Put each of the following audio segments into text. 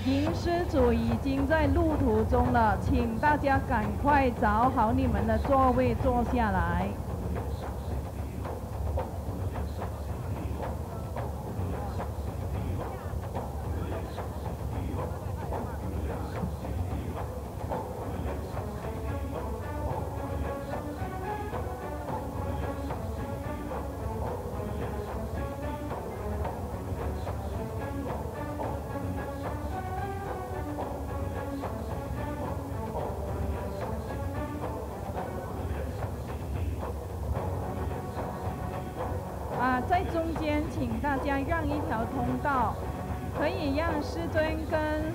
银施主已经在路途中了，请大家赶快找好你们的座位坐下来。在中间，请大家让一条通道，可以让师尊跟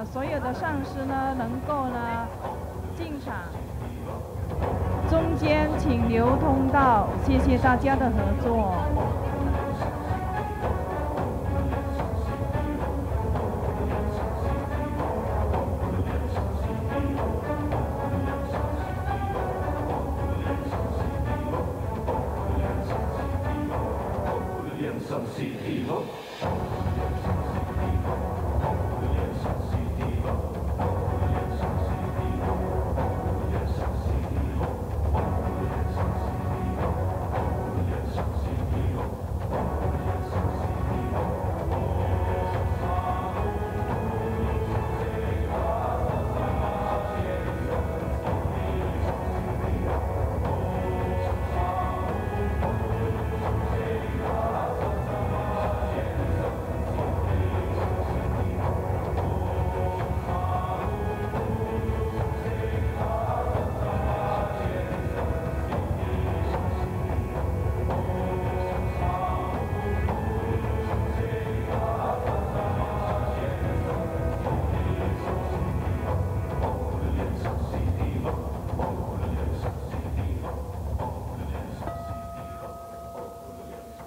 所有的上师呢能够呢进场。中间请留通道，谢谢大家的合作。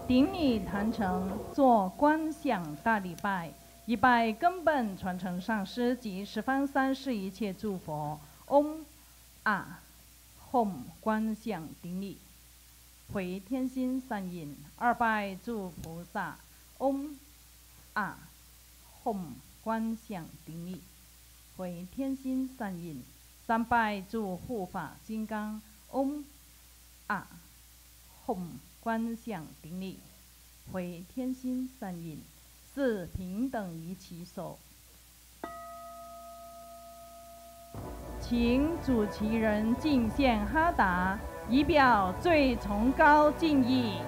顶礼坛城，做观想大礼拜，一拜根本传承上师及十方三世一切诸佛。嗡啊吽观想顶礼，回天心三印。二拜诸菩萨。嗡啊吽观想顶礼，回天心三印。三拜诸护法金刚。嗡啊吽观想顶礼，回天心三印。四平等于其手，请主持人敬献哈达，以表最崇高敬意。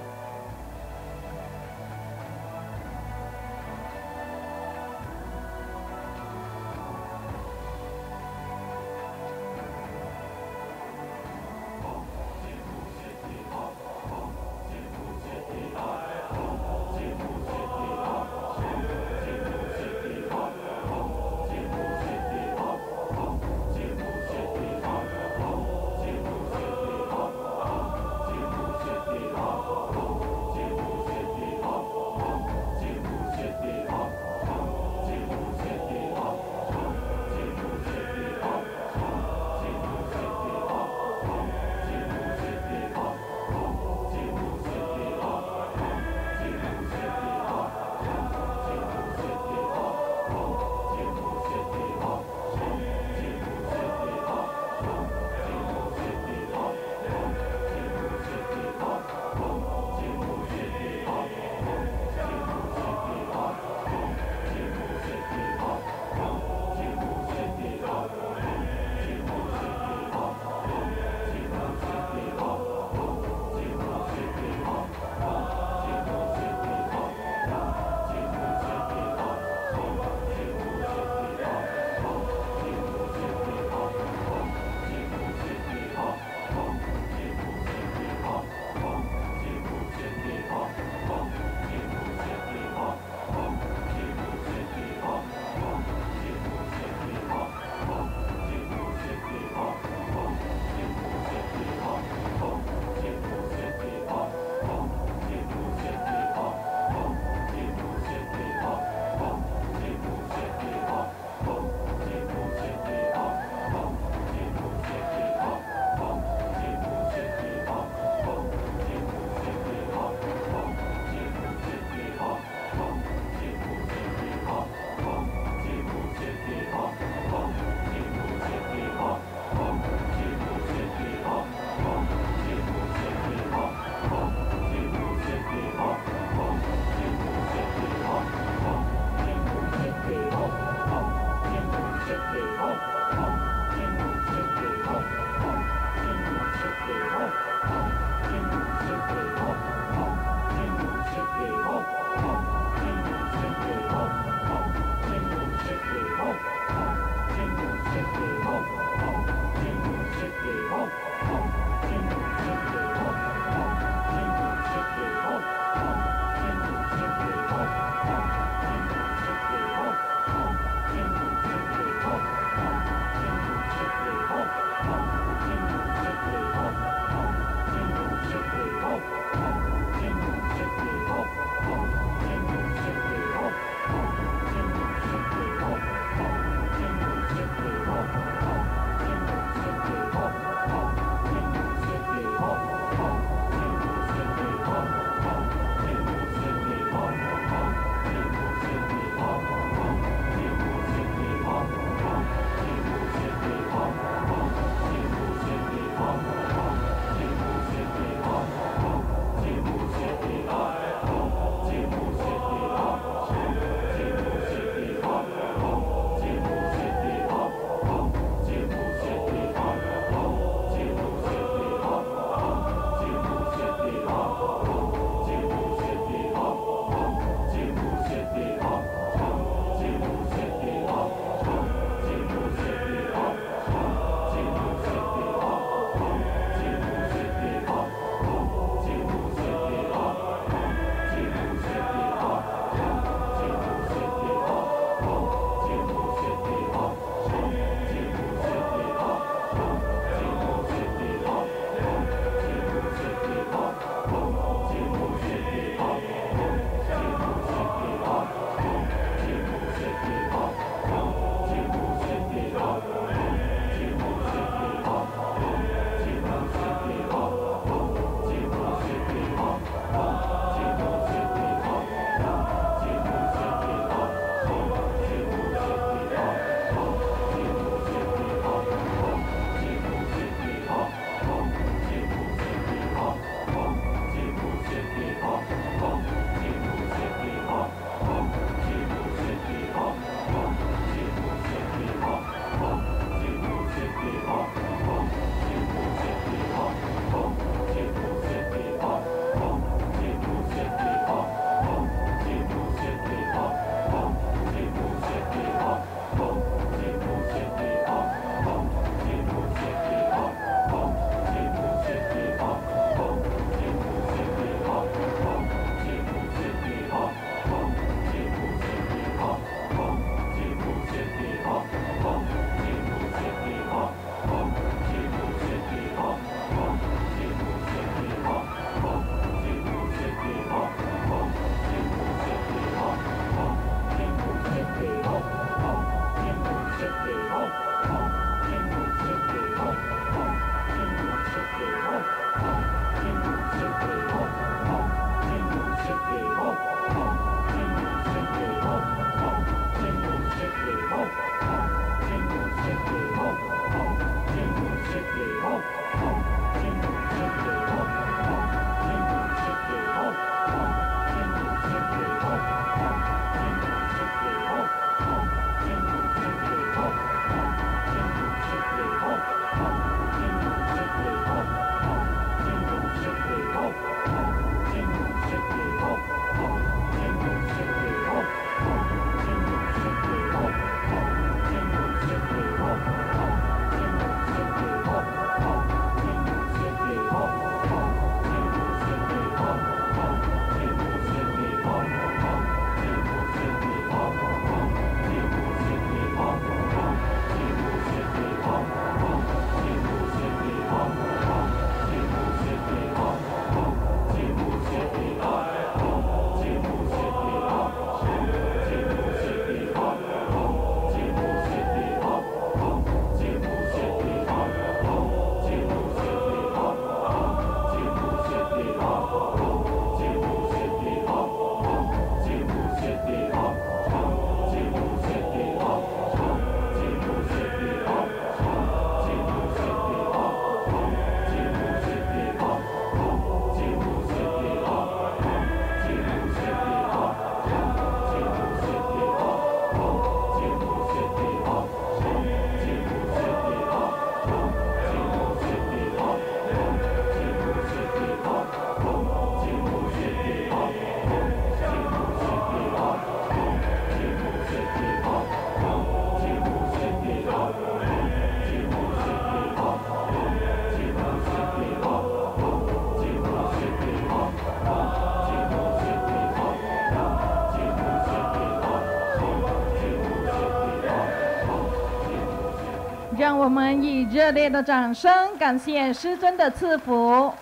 让我们以热烈的掌声感谢师尊的赐福。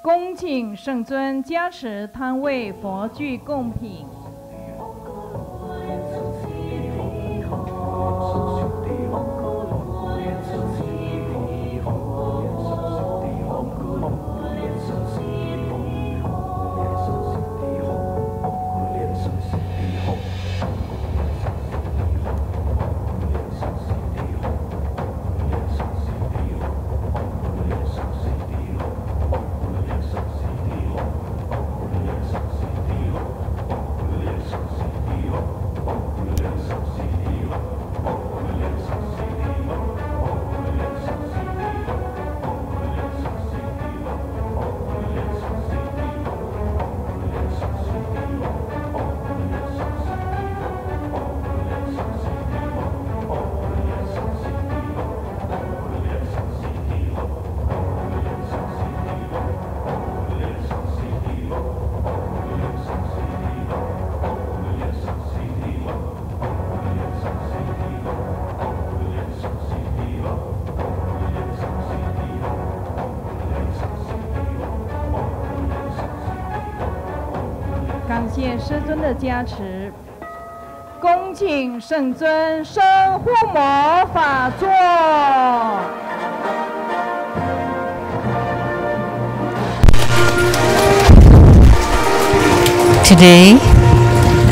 恭请圣尊加持摊位佛具供品。感谢师尊的加持，恭请圣尊升护摩法座。Today,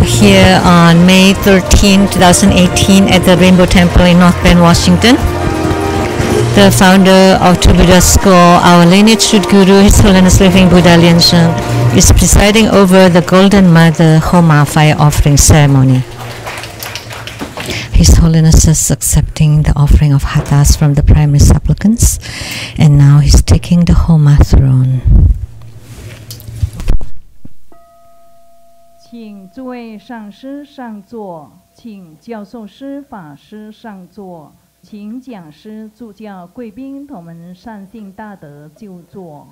here on May 13, 2018 at the Rainbow Temple in North Bend, Washington, the founder of True Buddha School, our lineage root guru, His Holiness Living Buddha Lian-Sheng, is presiding over the Golden Mother Homa fire offering ceremony. His Holiness is accepting the offering of hattas from the primary supplicants, and now he's taking the Homa throne. 请诸位上师上座，请教授师法师上座，请讲师助教贵宾同门善信大德就座。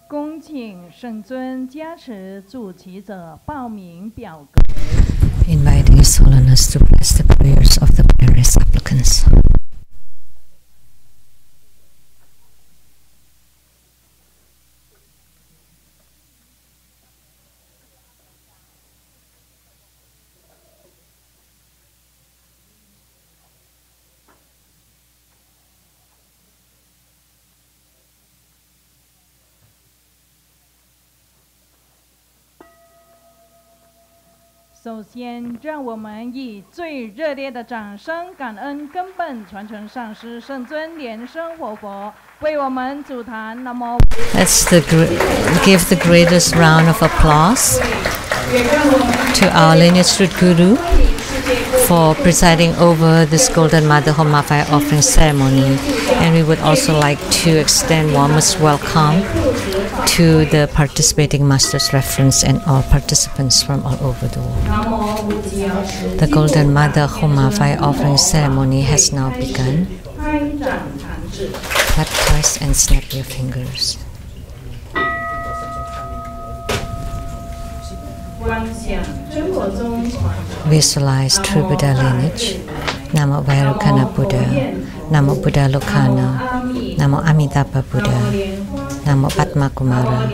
恭请圣尊加持主持者报名表格。Inviting His Holiness to bless the prayers of the primary supplicants.《首先，让我们以最热烈的掌声，感恩根本传承上师圣尊莲生活佛为我们主坛。那么 Let's give the greatest round of applause to our lineage root guru for presiding over this Golden Mother Homa fire offering ceremony. And we would also like to extend warmest welcome to the participating Masters Reference and all participants from all over the world. The Golden Mother Homa fire offering ceremony has now begun. Baptize and snap your fingers. Visualize true Buddha lineage. Namo Vairukana Buddha, Namo Buddha Lokana, Namo Amitabha Buddha, Namo Padma Kumara,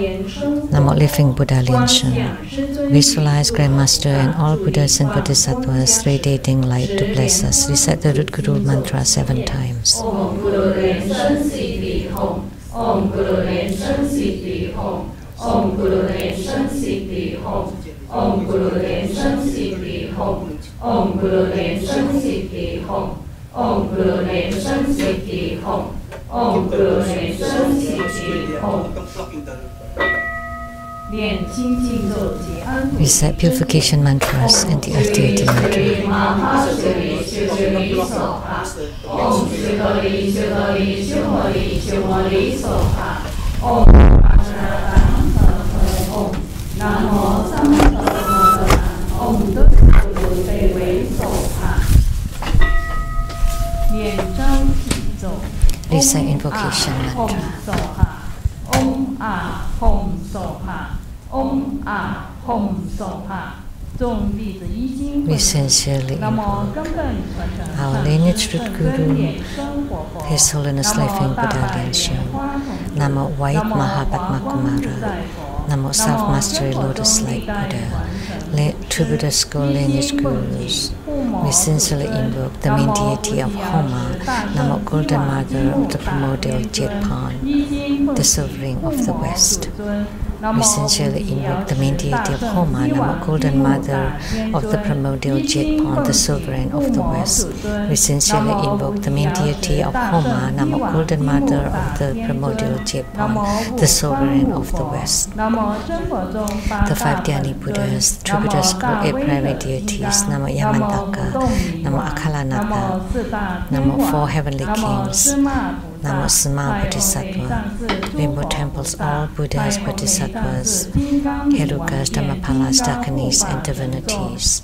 Namo Living Buddha Lian-Sheng. Visualize Grandmaster and all Buddhas and Bodhisattvas radiating light to bless us. Recite the root guru mantra 7 times. Om Guru Lian-Sheng Siddhi Hom. Om Guru Lian-Sheng Siddhi Hom. Om Guru Lian-Sheng Siddhi Hom. Om Guru Lian-Sheng Siddhi Hom. Om Guru Lian-Sheng Siddhi Hom. Om Guru Lian-Sheng Siddhi Hom. Om Guru Lian-Sheng Siddhi Hom. Recite purification mantras and the Earth Deity mantra. Recite invocation mantra. Om Ah Hom Soha. Om Ah Hom Soha. We sincerely invoke our lineage root Guru, His Holiness Living Buddha Lian-Sheng, Namo White Mahapadma Kumara, Namo Self-Mastery Lotus Light Buddha, True Buddha School Lineage Gurus. We sincerely invoke the main deity of Homa, Namo Golden Mother of the primordial Jade Pond, the sovereign of the West. We sincerely invoke the main deity of Homa, Namo Golden Mother of the primordial Jade Pond, the sovereign of the West. We sincerely invoke the main deity of Homa, Namo Golden Mother of the primordial Jade Pond, the sovereign of the West. The five Dhyani Buddhas, True Buddha School, 8 private deities, Namo Yamantaka, Namo Akalanatha, Namo 4 heavenly kings, Namo Sima Bodhisattva, Rainbow temples, all Buddhas, Bodhisattvas, Herukas, Dhammapalas, Dakanis, and divinities.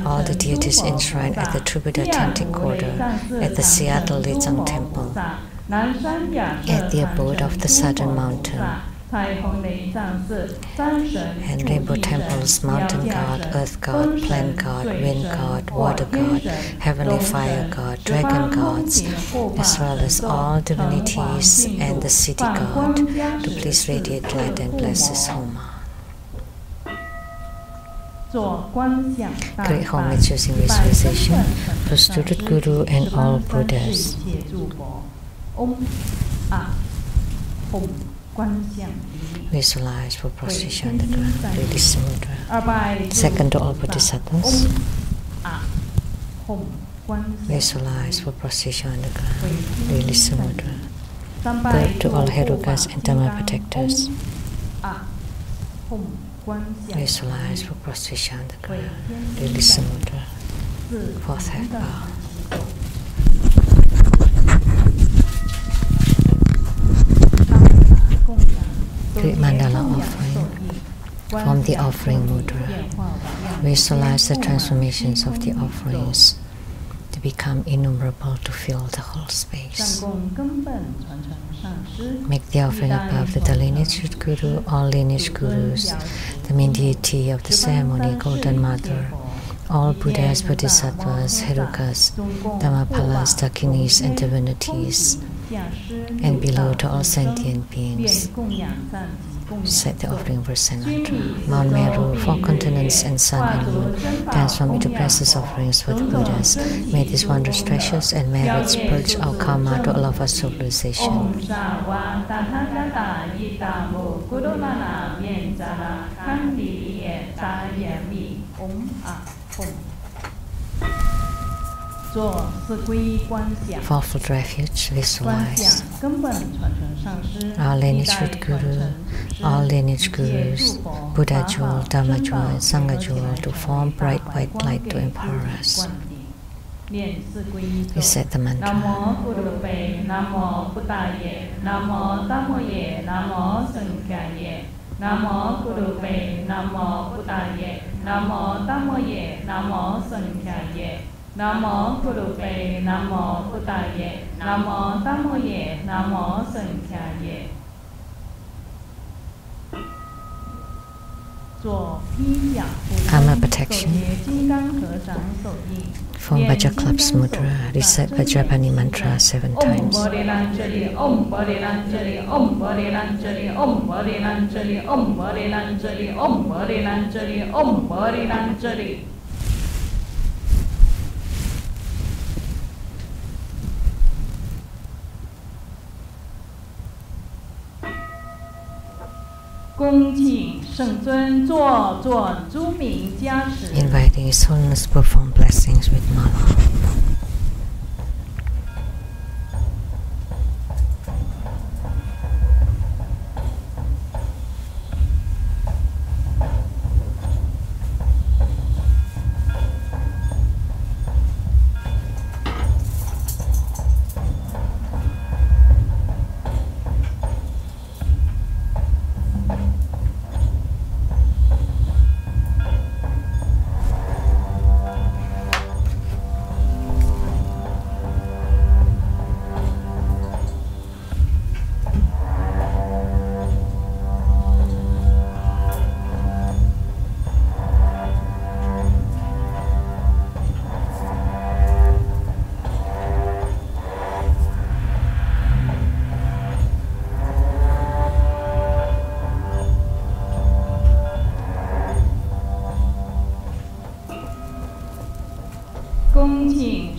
All the deities enshrined at the True Buddha Tantric Quarter, at the Seattle Lizang Temple, at the abode of the Southern Mountain, and rainbow temples, mountain god, earth god, plant god, wind god, water god, heavenly fire god, dragon gods, as well as all divinities and the city god, to please radiate light and bless his Homa. Great homage using visualization for student Guru and all Buddhas. Visualize for prostration on the ground, release mudra. Second to all Bodhisattvas. Visualize for prostration on the ground, release mudra. Third to all Herukas and Dharma protectors. Visualize for prostration on the ground, release mudra. Fourth half bow. Great mandala offering. From the offering mudra, visualize the transformations of the offerings to become innumerable to fill the whole space. Make the offering above the lineage Guru, all lineage Gurus, the main deity of the ceremony, Golden Mother, all Buddhas, Bodhisattvas, Herukas, Dhammapalas, Dakinis, and divinities, and below to all sentient beings. Recite the offering verse and mantra. Mount Meru, 4 continents and sun and moon, transform into precious offerings for the Buddhas. May these wondrous treasures and merits purge our karma to allow us civilization. Fourfold refuge, visualize our lineage root Guru, all lineage Gurus, Buddha jewel, Dharma jewel, and Sangha jewel to form bright white light to empower us. Recite the mantra. Namo Buddhaye, Namo Buddhaye, Namo Dhammaye, Namo Sheng-yen. Namo Buddhaye, Namo Buddhaye, Namo Dhammaye, Namo Sheng-yen. Namo Buddhaye, Namo Buddhaye, Namo Dhammaye, Namo Sheng-yen. Karma protection. From Vajra Club's mudra, recite Vajrapani mantra 7 times. Om Bodhilanjali, Om Bodhilanjali, Om Bodhilanjali, Om Bodhilanjali, Om Bodhilanjali, Om Bodhilanjali, Om Bodhilanjali. Inviting His Holiness to perform blessings with Mala.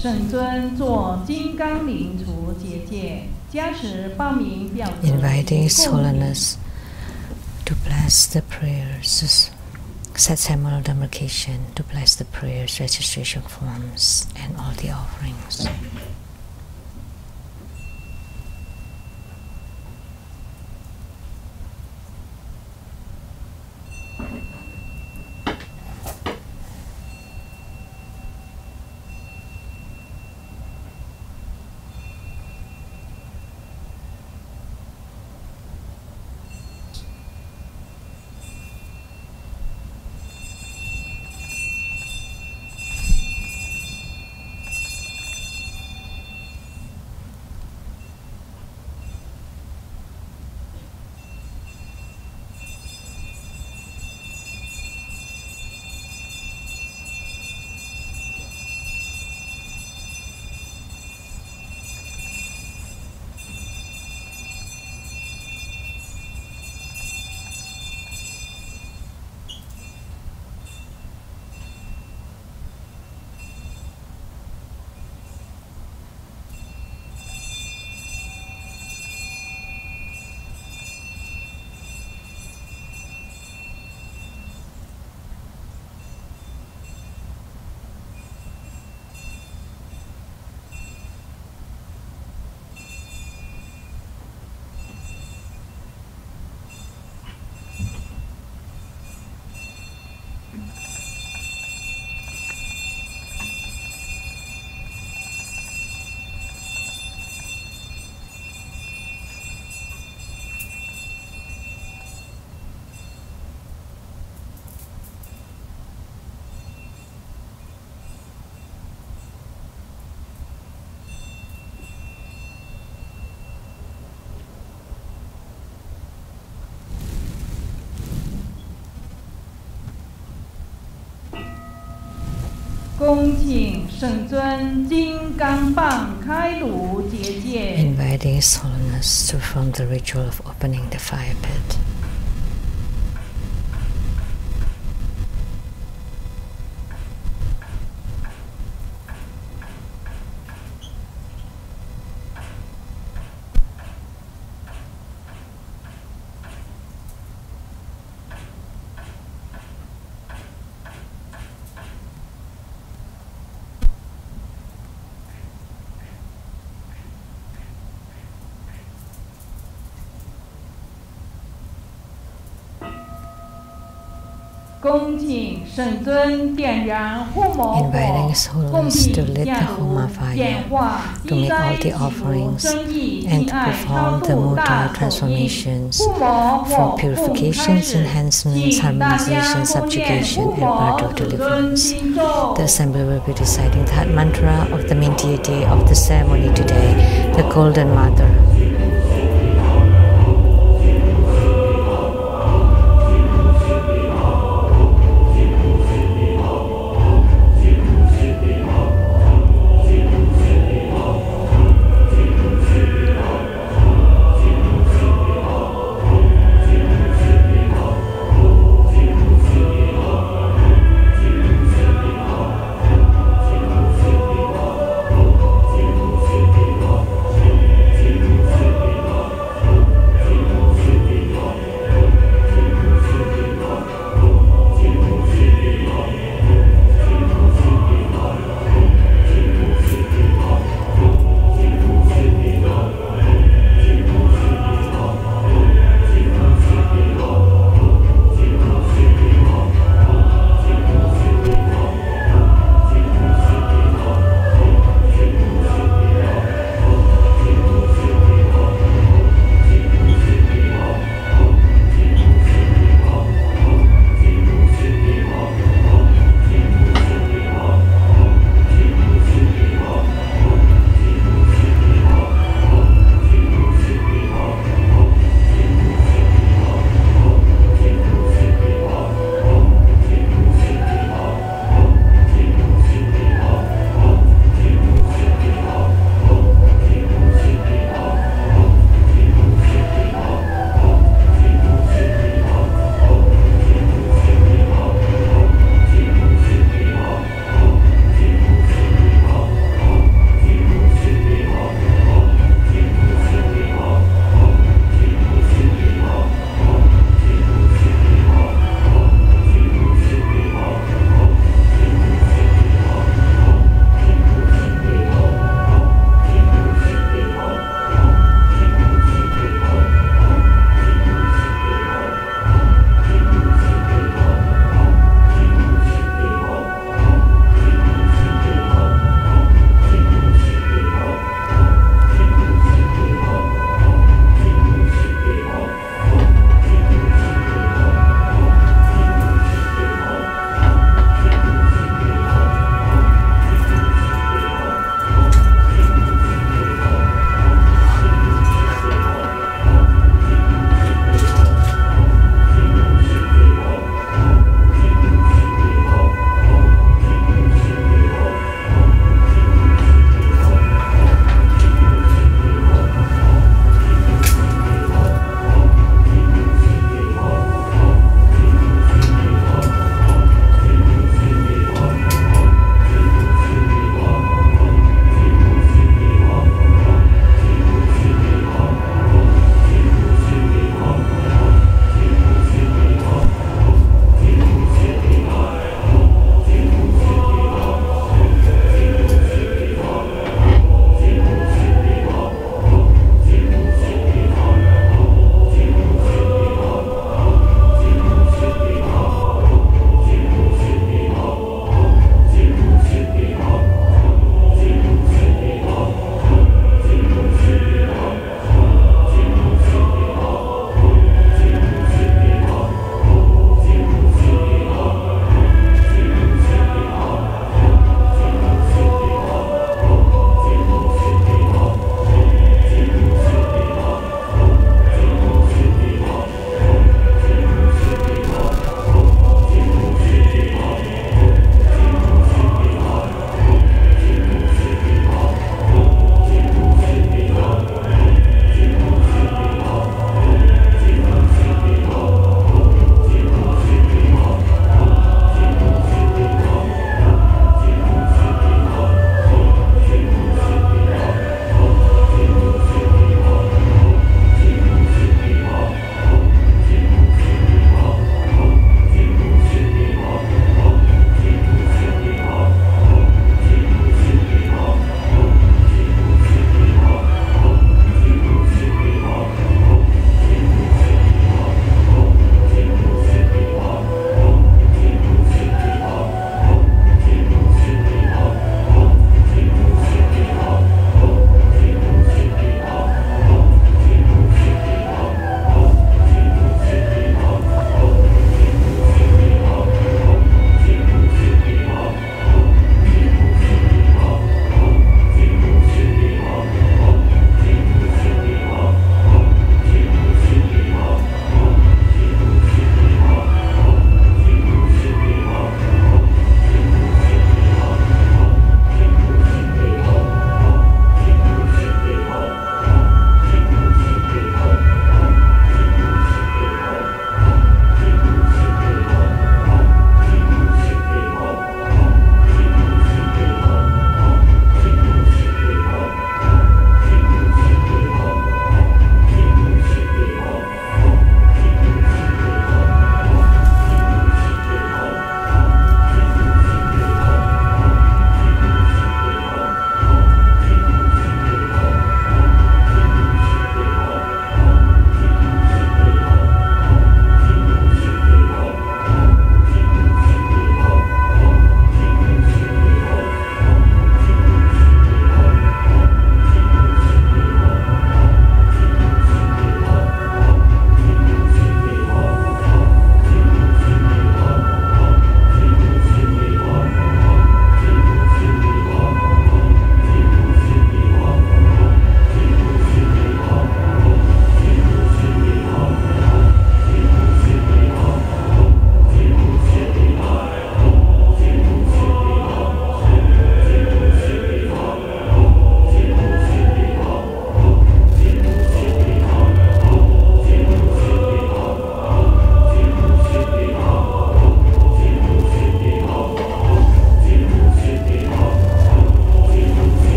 圣尊做金刚灵除结界，加持报名表格， inviting His Holiness to bless the prayers, set ceremonial demarcation to bless the prayers, registration forms, and all the offerings. Inviting His Holiness to perform the ritual of opening the fire pit. Inviting His Holiness to lit the Homa fire, to make all the offerings, and to perform the mudra transformations for purifications, enhancements, harmonization, subjugation, and birth of deliverance. The assembly will be reciting the heart mantra of the main deity of the ceremony today, the Golden Mother.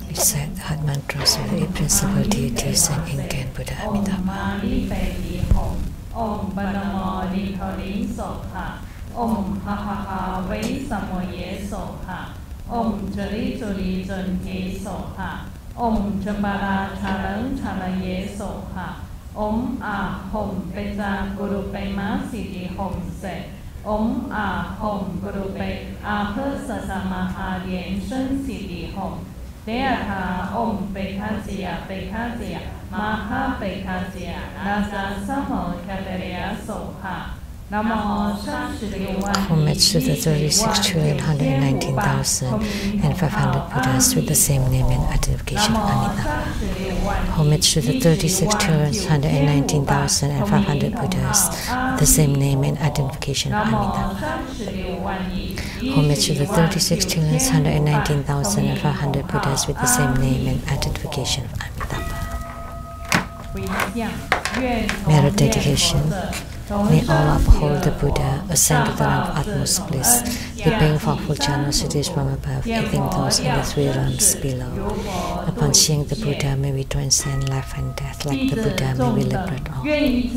Recite the heart mantras of the eight principal deities and Sheng-yen Buddha Amitabha. Om Banamo Lithori Soha. Om Ha Ha Ha Vei Samoye Soha. Om Jari Juri Junji Soha. Om Jambara Charan Charaye Soha. Om A Hom Peja Guru Pema Siddhi Hom Se. Om A Hom Guru Pe A Sasama Lian-Sheng Siddhi Hom. Deata Om Bekazia Bekazia Maha Bekazia Nasa Samo Kaberia Soha. Homage to the 36,119,500 Buddhas with the same name and identification of Amitabha. Homage to the 36,119,500 Buddhas with the same name and identification of Amitabha. Homage to the 36,119,500 Buddhas with the same name and identification of Amitabha. Merit dedication. May all uphold the Buddha, ascend to the rank of utmost bliss, repaying for full generosities from above, aiding those in the three realms below. Upon seeing the Buddha, may we transcend life and death. Like the Buddha, may we liberate all. May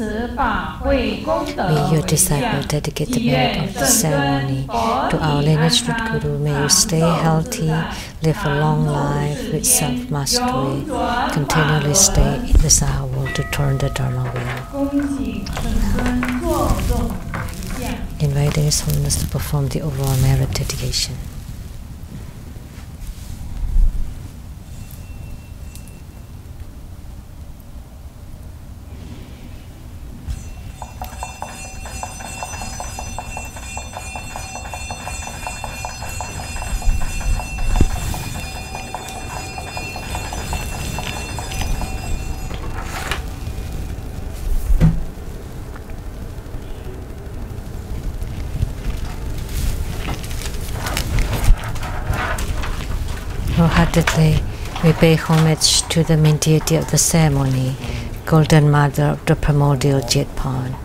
your disciple dedicate the merit of the ceremony to our lineage root Guru. May you stay healthy, live a long life with self-mastery, continually stay in the Saha world to turn the Dharma wheel. Inviting His Holiness to perform the overall merit dedication. Wholeheartedly, we pay homage to the main deity of the ceremony, Golden Mother of the primordial jade pond.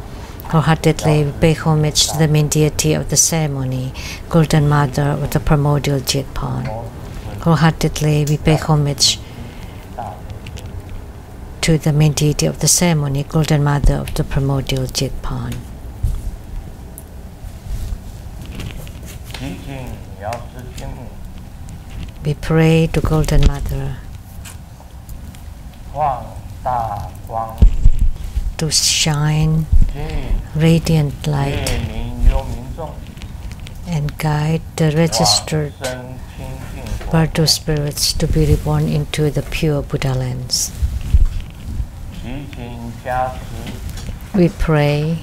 Wholeheartedly, we pay homage to the main deity of the ceremony, Golden Mother of the primordial jade pond. Wholeheartedly, we pay homage to the main deity of the ceremony, Golden Mother of the primordial jade pond. We pray to Golden Mother to shine radiant light and guide the registered Bardo spirits to be reborn into the pure Buddha lands. We pray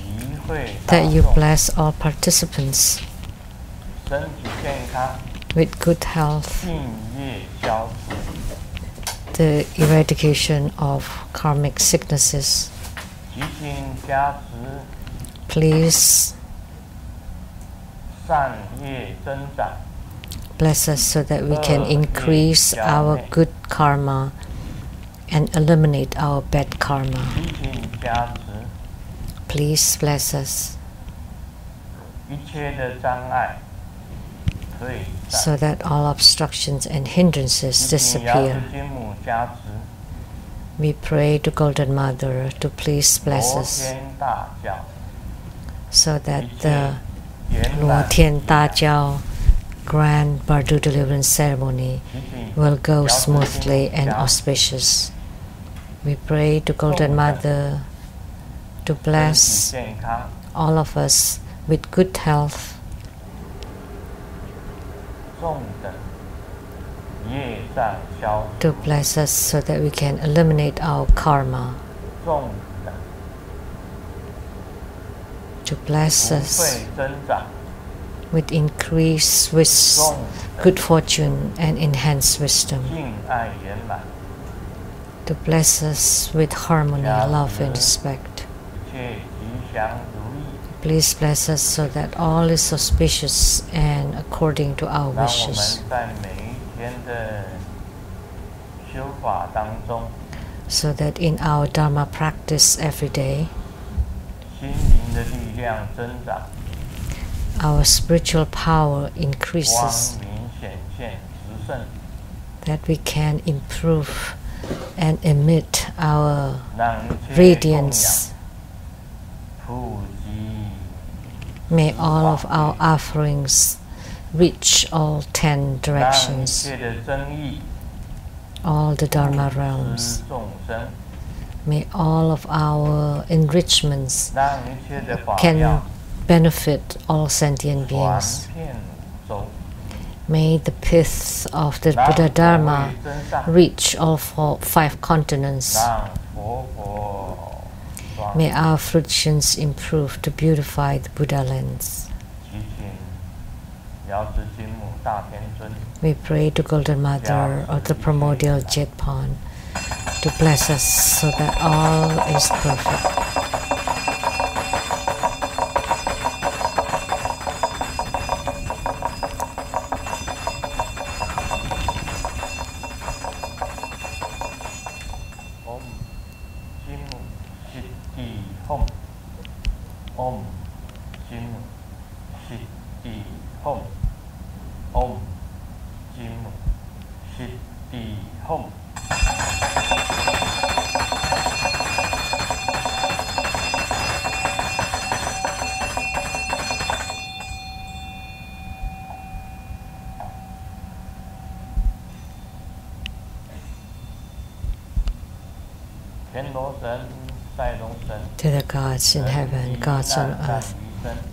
that you bless all participants with good health, the eradication of karmic sicknesses, Please bless us so that we can increase our good karma and eliminate our bad karma. Please bless us so that all obstructions and hindrances disappear. We pray to Golden Mother to please bless us so that the Luo Tian Da Jiao Grand Bardu Deliverance Ceremony will go smoothly and auspicious. We pray to Golden Mother to bless all of us with good health, to bless us so that we can eliminate our karma, to bless us with increased good fortune and enhanced wisdom, to bless us with harmony, love and respect. Please bless us so that all is auspicious and according to our wishes, so that in our Dharma practice every day, our spiritual power increases, that we can improve and emit our radiance. May all of our offerings reach all 10 directions, all the Dharma realms. May all of our enrichments can benefit all sentient beings. May the pith of the Buddha Dharma reach all 5 continents. May our fruitions improve to beautify the Buddha lands. We pray to Golden Mother of the primordial jet pond to bless us so that all is perfect. To the gods in heaven, gods on earth,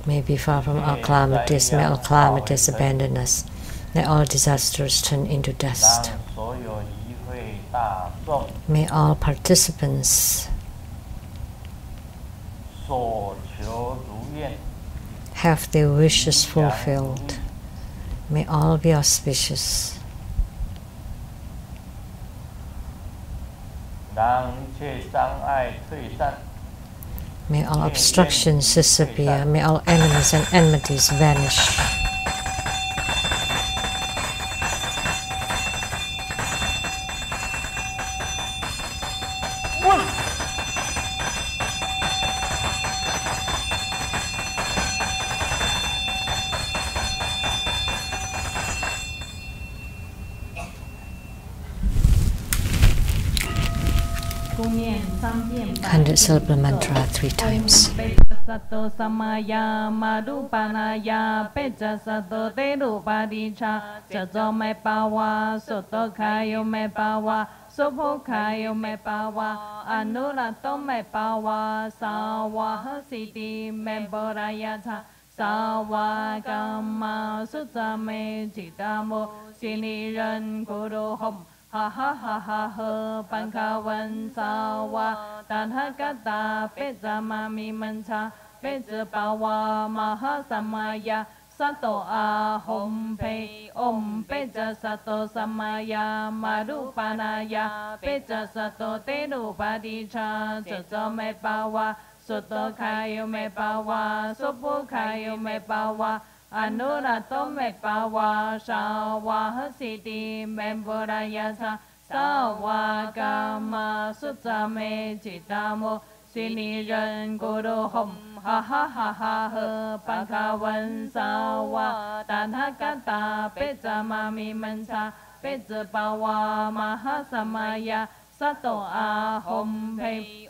may be far from all calamities, may all calamities abandon us, may all disasters turn into dust. May all participants have their wishes fulfilled. May all be auspicious. May all obstructions disappear. May all enemies and enmities vanish. Syllable mantra 3 times. Sato samaya marupanaya peja sato terupadicha jajo me pawa soto kayo me pawa sopo kayo me pawa anurato me pawa sawa siti me borayata sawa kama sutame chitamo siniran guru hom ha ha ha ha ha pankawan sawa tanhakata peja mami mancha peja pawa maha samaya sato ahom pe om peja sato samaya marupanaya peja sato terupadicha jajo me pawa สุตโตคายุเมปาวาสุปุคายุเมปาวาอนุรัตโตเมปาวาสาวาหสิติเมปุรายาสาสาวากามาสุจาเมจิตาโมสินิรันกุโรหมฮ่าฮ่าฮ่าฮ่าเฮปะคาวันสาวาตถาคตาเปจามามิมัญชาเปจปาวามหาสมายาสัตโตอาหมเพ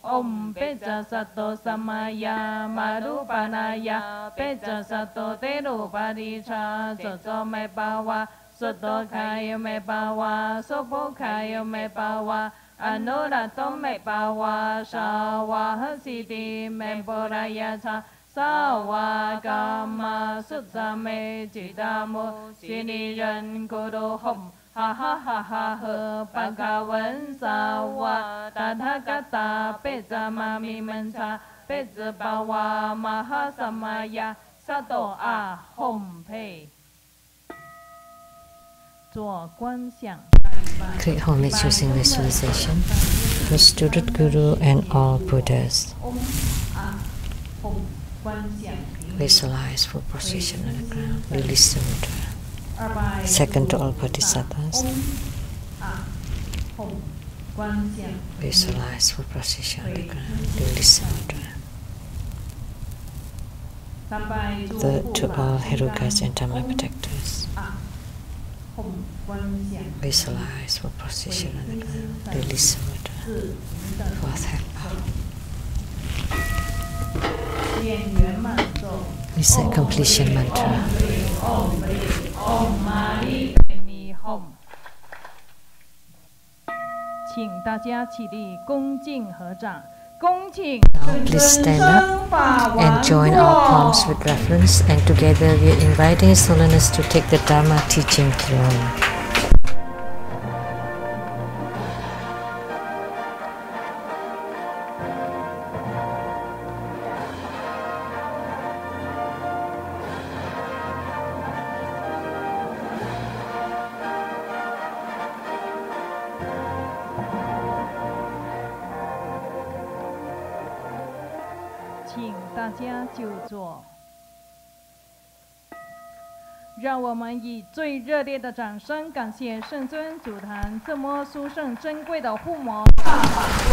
อมเปจสัตโตสมายามารุปานายาเปจสัตโตเตรุปาริชาสุโตเมปาวาสุตโตคายเมปาวาสุปุคายเมปาวาอนุรัตโตเมปาวาสาวาหสิติเมปุรายาชาสาวากามาสุจาเมจิตาโมสินิรันกุโรหมฮ่าฮ่าฮ่าฮ่าเฮปะกาวันสาวาตถาคตาเปจามามิมัญชาเปจปาวามหาสมายาสัตโตอาหมเพCreate homage using visualization for student Guru and all Buddhas. Visualize full procession on the ground. Release the mudra. Second to all bodhisattvas. Visualize full procession on the ground. Release the mudra. Third to all Herukas and Dharma protectors. Visualize for position on the ground. Release the mudra. Fourth hand bow. Recite completion mantra. Now please stand up and join our palms with reverence, and together we are inviting His Holiness to take the Dharma teaching throne.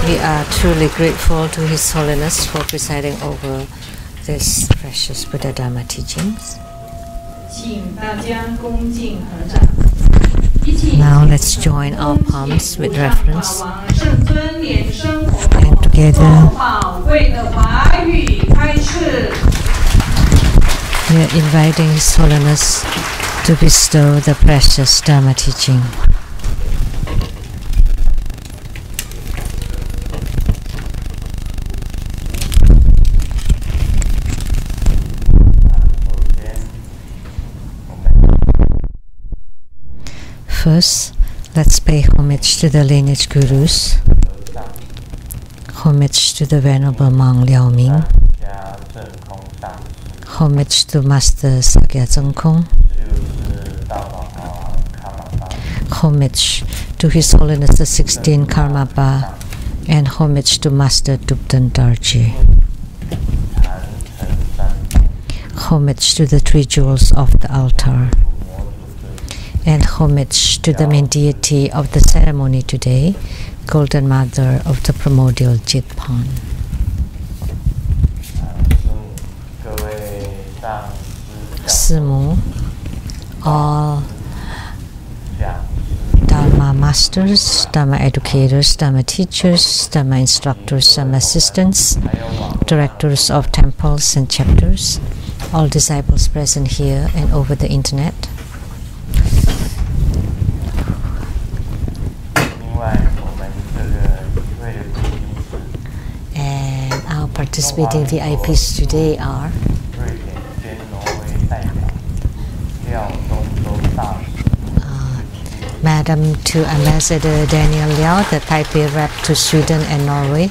We are truly grateful to His Holiness for presiding over this precious Buddha Dharma teachings. Now let's join our palms with reverence, and together we are inviting His Holiness to bestow the precious Dharma teaching. First, let's pay homage to the lineage gurus. Homage to the Venerable Monk Liao Ming. Homage to Master Sakya Zengkong. Homage to His Holiness the 16th Karmapa, and homage to Master Dubdan Darji. Homage to the three jewels of the altar, and homage to the main deity of the ceremony today, Golden Mother of the primordial Jitpan. Simu, all Dharma masters, Dharma educators, Dharma teachers, Dharma instructors, Dharma assistants, directors of temples and chapters, all disciples present here and over the internet. And our participating VIPs today are Madam to Ambassador Daniel Liao, the Taipei rep to Sweden and Norway.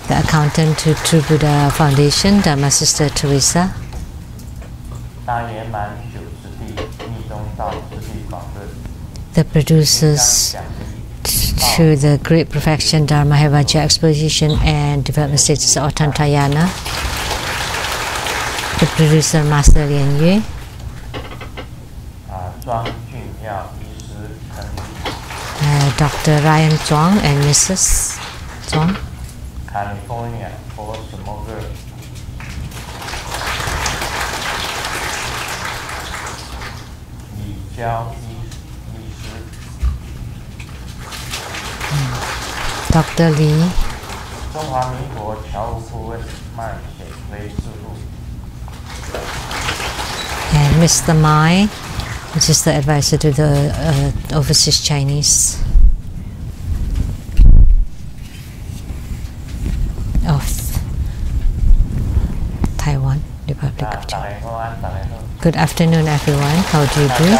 The accountant to True Buddha Foundation, Dharma Sister Teresa. The producers to the Great Perfection Dharma Vajra Exposition and Development Stages of Tantayana, the producer Master Lian-Yue, Dr. Ryan Zhuang and Mrs. Zhuang, California for smoker. Dr. Lee, and Mr. Mai, which is the advisor to the overseas Chinese of Taiwan, Republic of China. Good afternoon, everyone. How do you do?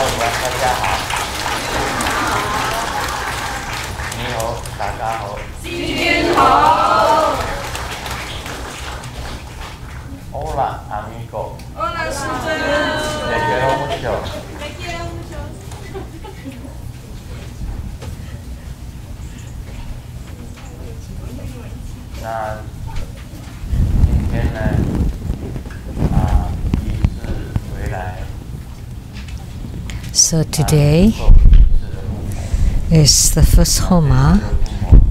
Hola, amigo. Hola, Te quiero mucho. Te quiero mucho. 那今天呢，仪式回来。So today is the first Homa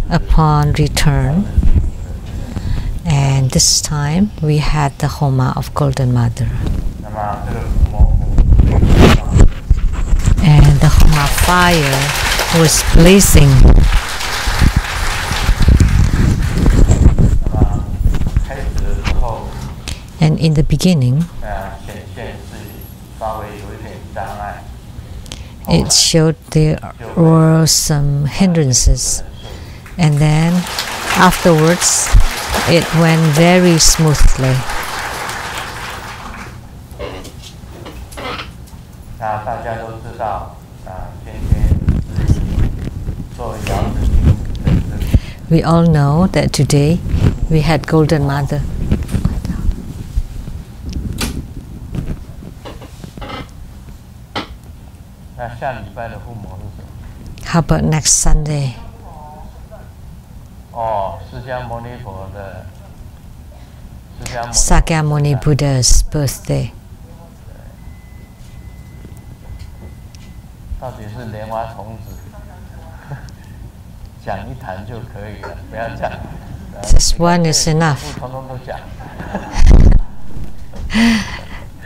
upon return, and this time we had the Homa of Golden Mother. And the Homa fire was blazing. And in the beginning, it showed there were some hindrances, and then afterwards it went very smoothly. We all know that today we had Golden Mother. How about next Sunday? Sakyamuni Buddha's birthday. Just one is enough.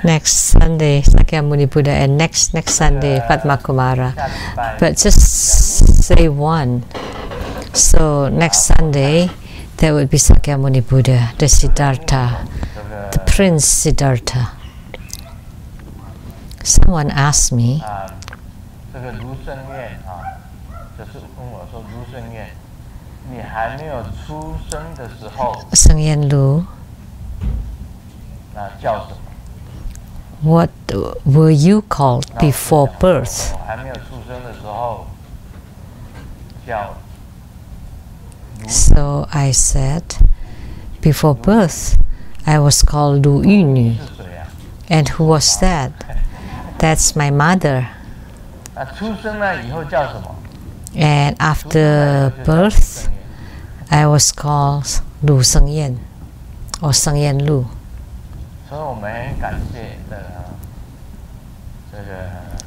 Next Sunday, Sakyamuni Buddha, and next Sunday, Padma Kumara. But just say one. So next Sunday, there would be Sakyamuni Buddha, the Siddhartha, the Prince Siddhartha. Someone asked me, Sheng-yen Lu, what were you called before birth? So I said, before birth, I was called Lu Yunü. And who was that? That's my mother. And after birth, I was called Lu Sheng-yen, or Sheng-yen Lu.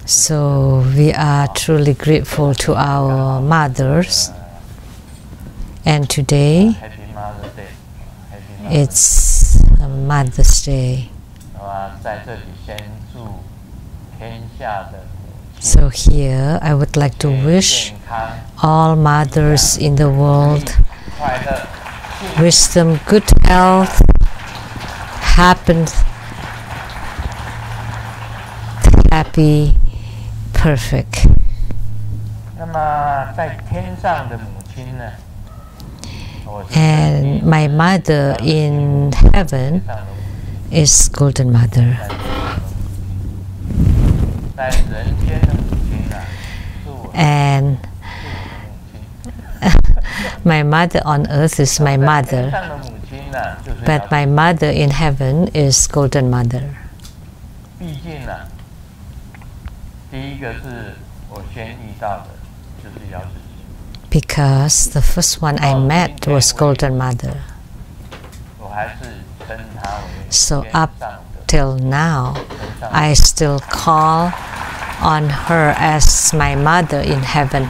So we are truly grateful to our mothers, and today it's Mother's Day. So here I would like to wish all mothers in the world wisdom, good health, happy, perfect. And my mother in heaven is Golden Mother. And my mother on earth is my mother, but my mother in heaven is Golden Mother. because the first one I met was Golden Mother. So up till now, I still call on her as my mother in heaven.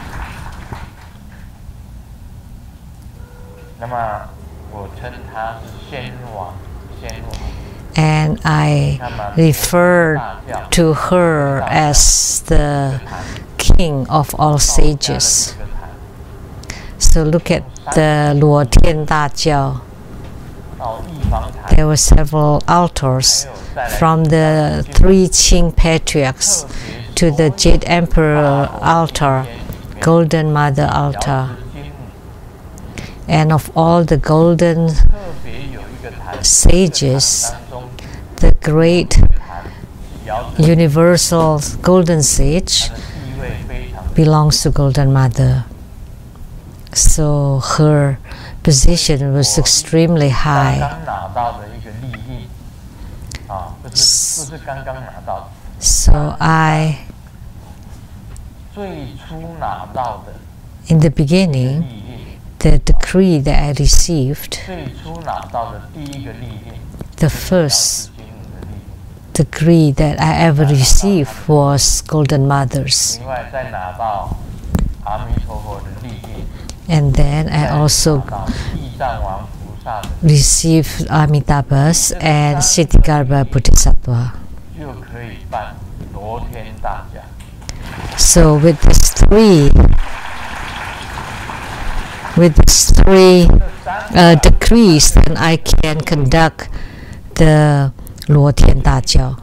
And I refer to her as the king of all sages. So look at the Luo Tian Da Jiao. There were several altars, from the 3 Qing patriarchs to the Jade Emperor altar, Golden Mother altar. And of all the golden sages, the great universal golden sage belongs to Golden Mother. So her position was extremely high. So in the beginning, the decree that I received, the first decree that I ever received was Golden Mother's. And then I also received Amitabha's and Siddhigarbha Bodhisattva. So with these three decrees, then I can conduct the Luo Tian Da Jiao.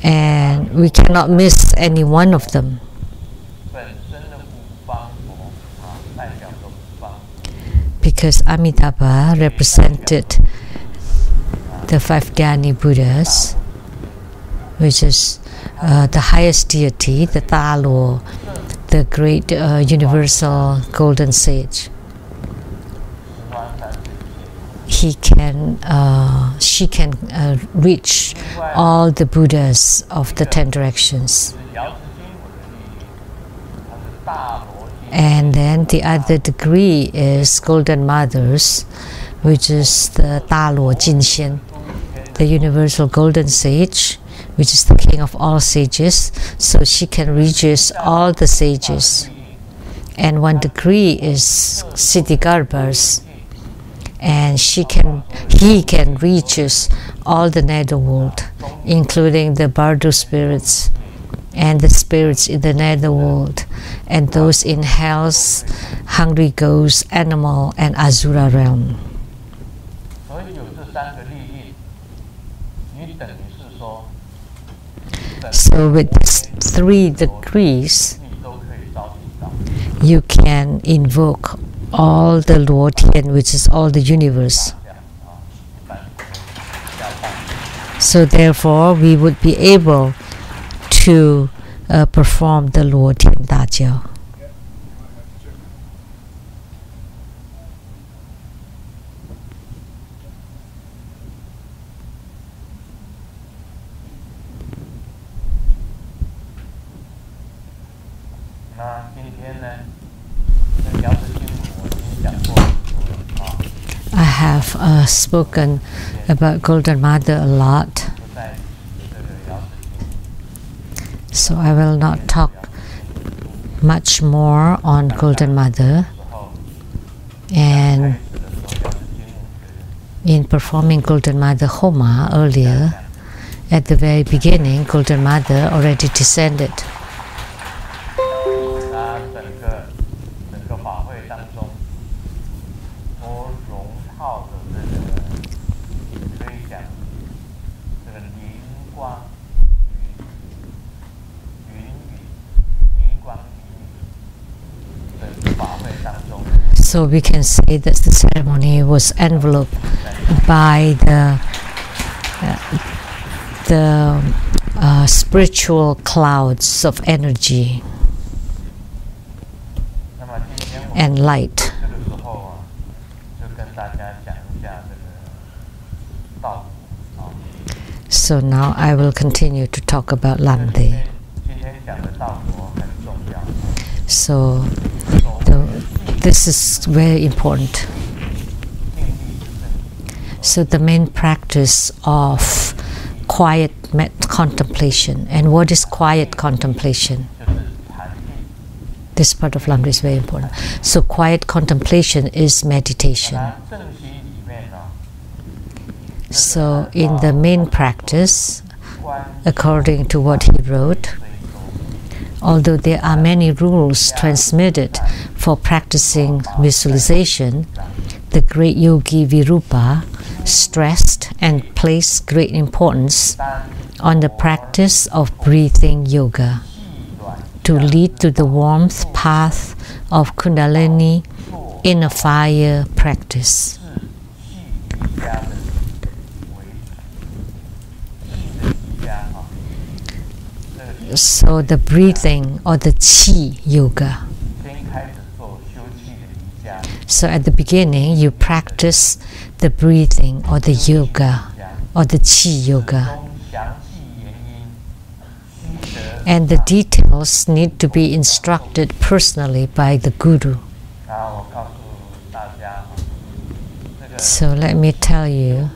And we cannot miss any one of them. Because Amitabha represented the 5 Dhyani Buddhas, which is the highest deity, the Ta Luo, the great universal golden sage. She can reach all the Buddhas of the 10 directions. And then the other degree is Golden Mother's, which is the Ta Luo Jin Xian, the universal golden sage, which is the king of all sages. So she can reach all the sages. And one degree is Siddhigarbha's, and he can reach all the netherworld, including the Bardo spirits and the spirits in the netherworld, and those in hell's hungry ghost, animal, and Asura realm. So with these 3 degrees, you can invoke all the Luo Tian, which is all the universe. So therefore, we would be able to perform the Luo Tian Da Jiao. I have spoken about Golden Mother a lot, so I will not talk much more on Golden Mother. And in performing Golden Mother Homa earlier, at the very beginning, Golden Mother already descended. So we can say that the ceremony was enveloped by the spiritual clouds of energy and light. So now I will continue to talk about Lamdre. So This is very important. So the main practice of quiet contemplation. And what is quiet contemplation? This part of Lamdre is very important. So quiet contemplation is meditation. So in the main practice, according to what he wrote, although there are many rules transmitted for practicing visualization, the great yogi Virupa stressed and placed great importance on the practice of breathing yoga to lead to the warmth path of Kundalini inner fire practice. So the breathing or the Qi yoga. So at the beginning you practice the breathing or the yoga or the Qi yoga. And the details need to be instructed personally by the Guru. So let me tell you,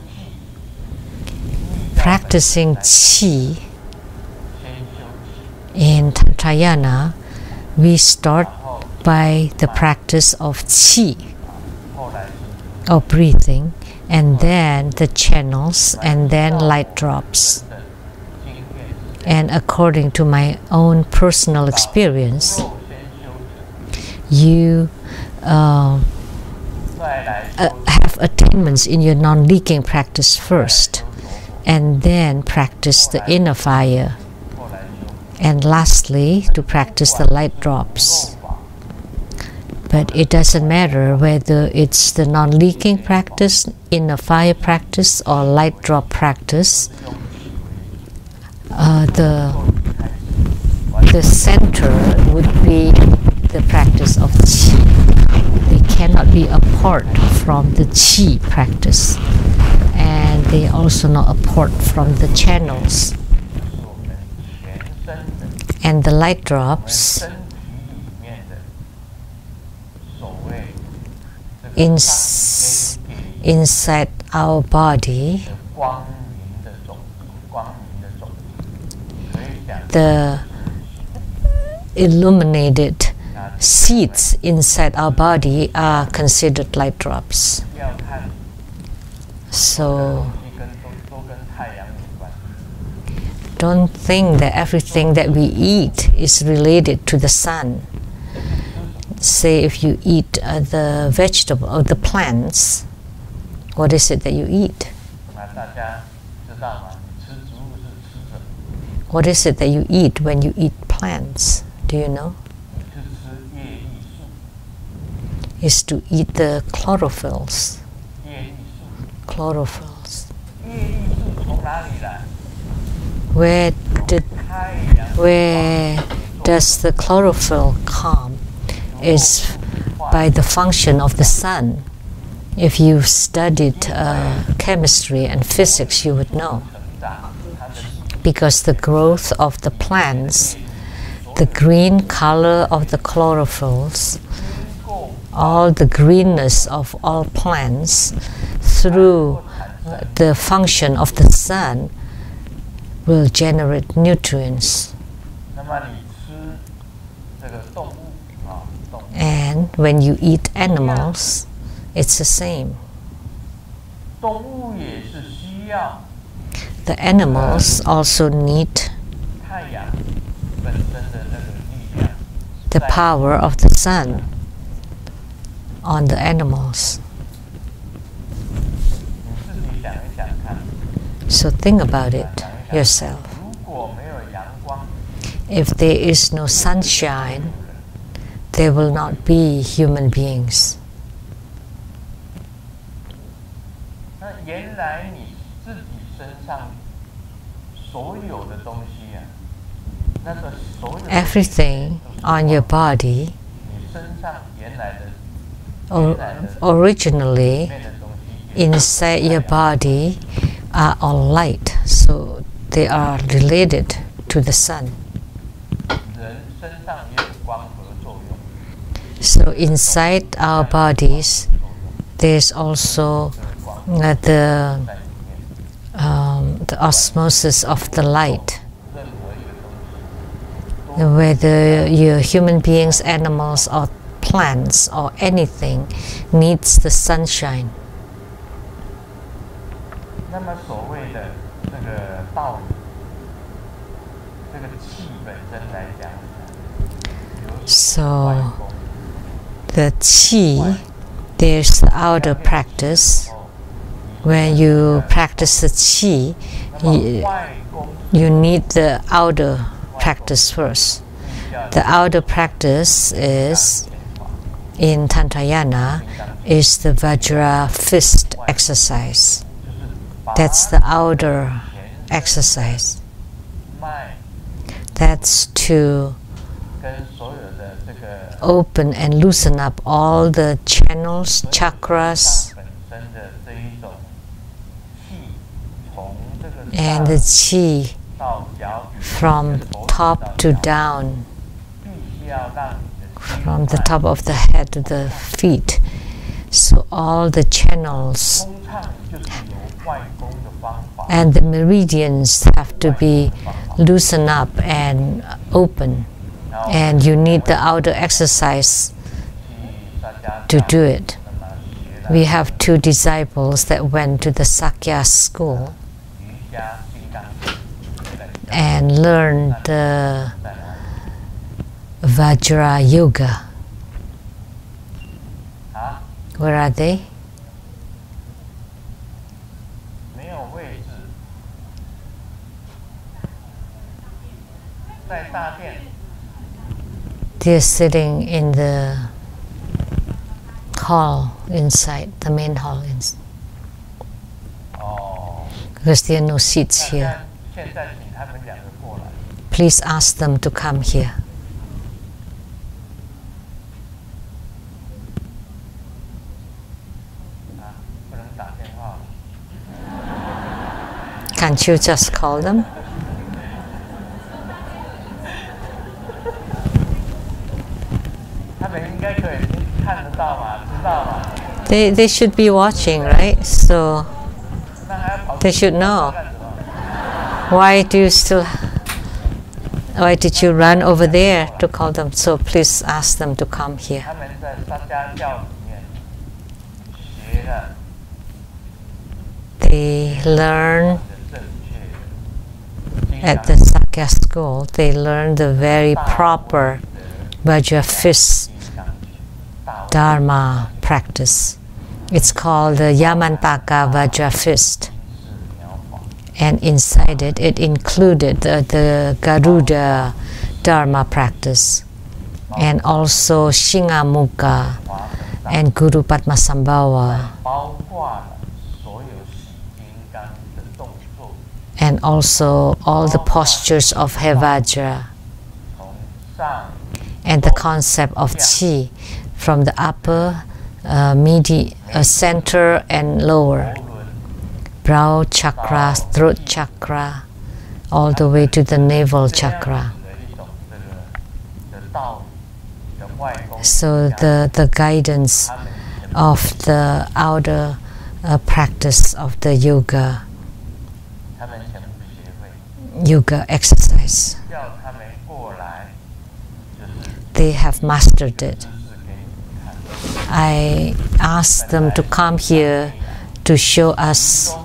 practicing Qi in Tantrayana, we start by the practice of Qi, of breathing, and then the channels, and then light drops. And according to my own personal experience, you have attainments in your non-leaking practice first, and then practice the inner fire, and lastly to practice the light drops. But it doesn't matter whether it's the non-leaking practice, inner fire practice, or light drop practice. The center would be the practice of Qi. They cannot be apart from the Qi practice, and they are also not apart from the channels. And the light drops inside our body, the illuminated seeds inside our body are considered light drops. So don't think that everything that we eat is related to the sun. Say if you eat the vegetable or the plants, what is it that you eat? What is it that you eat when you eat plants? Do you know? Is to eat the chlorophylls. Chlorophylls. Where does the chlorophyll come? Is by the function of the sun. If you've studied chemistry and physics, you would know. Because the growth of the plants, the green color of the chlorophylls, all the greenness of all plants, through the function of the sun, will generate nutrients. And when you eat animals, it's the same. The animals also need the power of the sun on the animals. So think about it yourself. If there is no sunshine, there will not be human beings. Everything on your body originally inside your body are all light, so they are related to the sun. So inside our bodies, there's also the osmosis of the light. Whether you're human beings, animals, or plants, or anything, needs the sunshine. So the qi, there's the outer practice. When you practice the qi, you need the outer practice first. The outer practice is, in Tantrayana, is the Vajra fist exercise. That's the outer exercise. That's to open and loosen up all the channels, chakras, and the qi from top to down, from the top of the head to the feet. So all the channels and the meridians have to be loosened up and open. And you need the outer exercise to do it. We have two disciples that went to the Sakya school and learned the Vajra yoga. Where are they? They're sitting in the hall inside, the main hall inside. Because there are no seats here. Please ask them to come here. Can't you just call them? They should be watching, right? So they should know. Why did you run over there to call them? So please ask them to come here. They learn at the Sakya school. They learn the very proper Vajra fist Dharma practice. It's called the Yamantaka Vajra fist. And inside it, it included the Garuda Dharma practice, and also Shingamukha and Guru Padmasambhava, and also all the postures of Vajra, and the concept of qi from the upper, center and lower, brow chakra, throat chakra, all the way to the navel chakra. So the guidance of the outer practice of the yoga exercise, they have mastered it. I asked them to come here to show us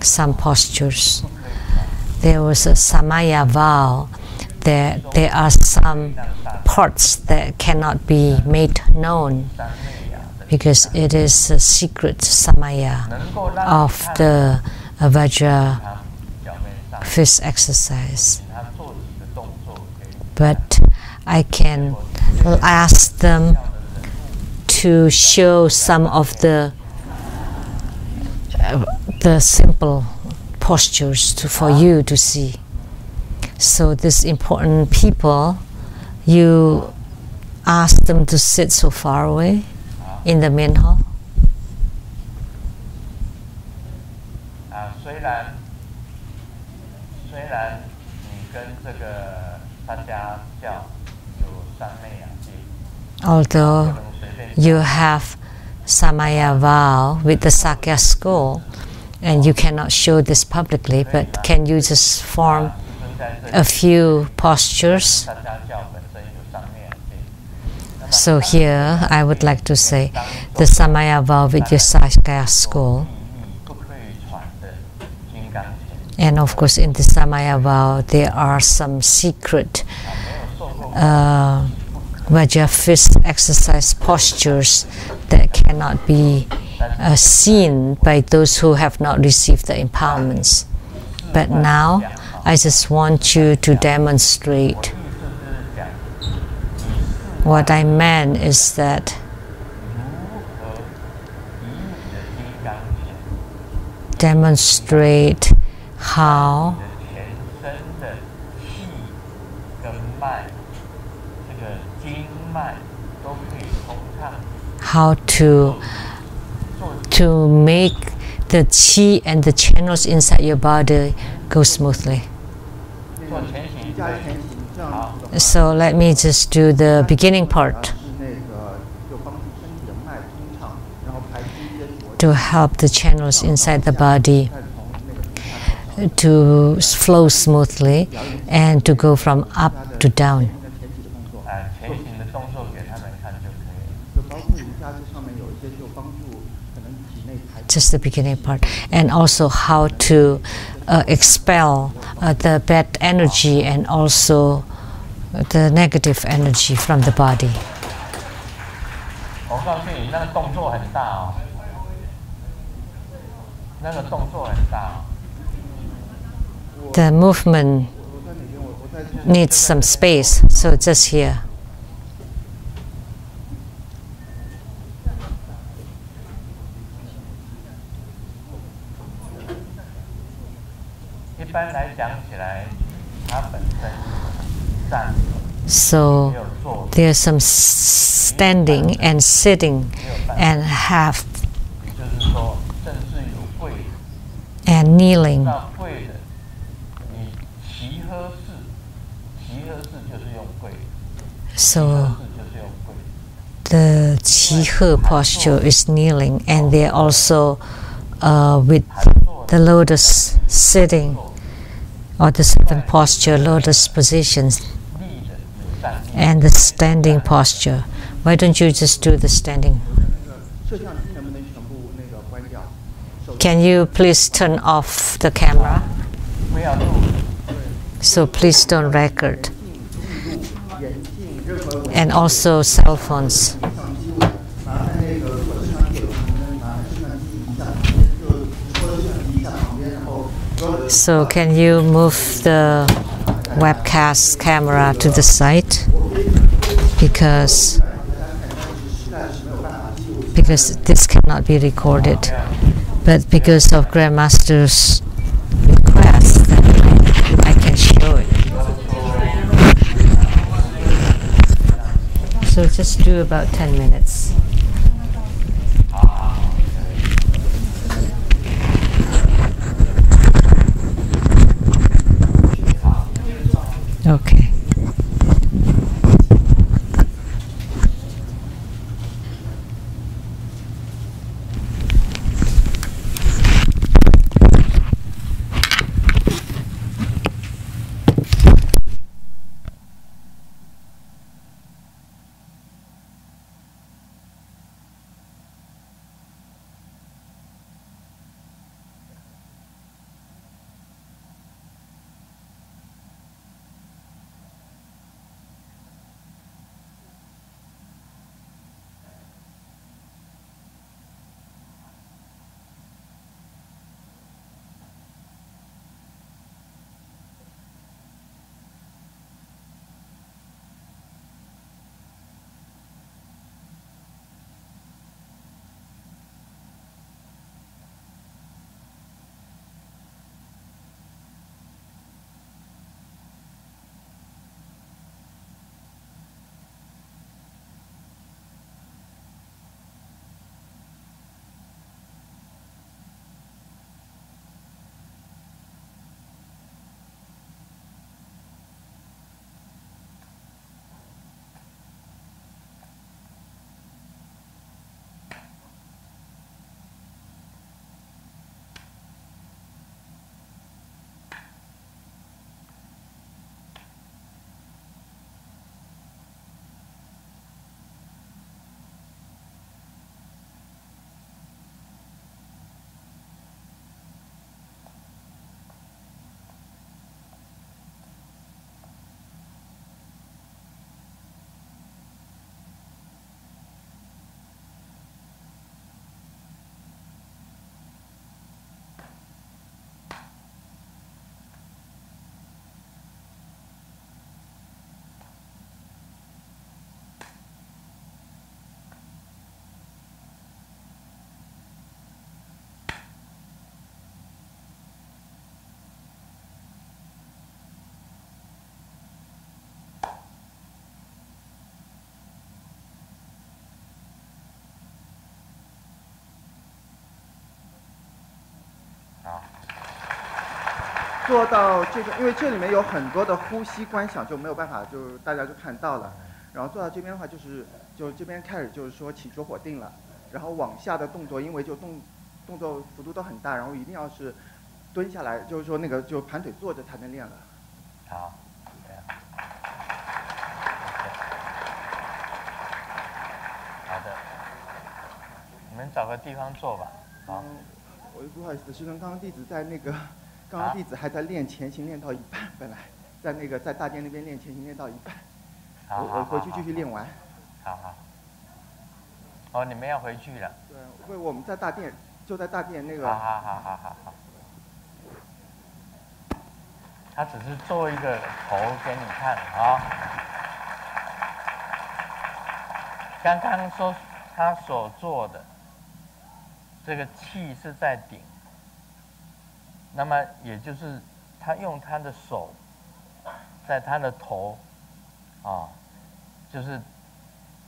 some postures. There was a Samaya vow that there are some parts that cannot be made known because it is a secret Samaya of the Vajra fist exercise. But I can ask them to show some of the simple postures for you to see. So these important people, you ask them to sit so far away in the main hall. although you have Samaya vow with the Sakya school, and you cannot show this publicly, but can you just form a few postures? So here I would like to say the Samaya vow with your Sakya school. And of course in the Samaya vow there are some secret Vajra fist exercise postures that cannot be seen by those who have not received the empowerments. But now I just want you to demonstrate. What I meant is that demonstrate how to make the qi and the channels inside your body go smoothly. So let me just do the beginning part to help the channels inside the body to flow smoothly and to go from up to down. Just the beginning part, and also how to expel the bad energy and also the negative energy from the body. The movement needs some space, so just here. So there's some standing and sitting and half and kneeling. So the Qi He posture is kneeling, and they're also with the lotus sitting, or the seven posture lotus positions, and the standing posture. Why don't you just do the standing? Can you please turn off the camera? So please don't record. And also cell phones. So can you move the webcast camera to the side? Because this cannot be recorded. But because of Grandmaster's request, I can show it. So just do about 10 minutes. Okay. 做到这个，因为这里面有很多的呼吸观想，就没有办法，就大家就看到了。然后做到这边的话，就这边开始就是说起着火定了，然后往下的动作，因为就动作幅度都很大，然后一定要是蹲下来，就是说那个就盘腿坐着才能练了。好，这样。好的，你们找个地方坐吧。好。我不好意思，师兄，刚刚弟子在那个，刚刚弟子还在练前行练到一半，本来在那个在大殿那边练前行练到一半，我回去继续练完。好。哦，你们要回去了。对，因为我们在大殿，就在大殿那个。好。他只是做一个头给你看啊。刚刚说他所做的。这个气是在顶，那么也就是他用他的手，在他的头，就是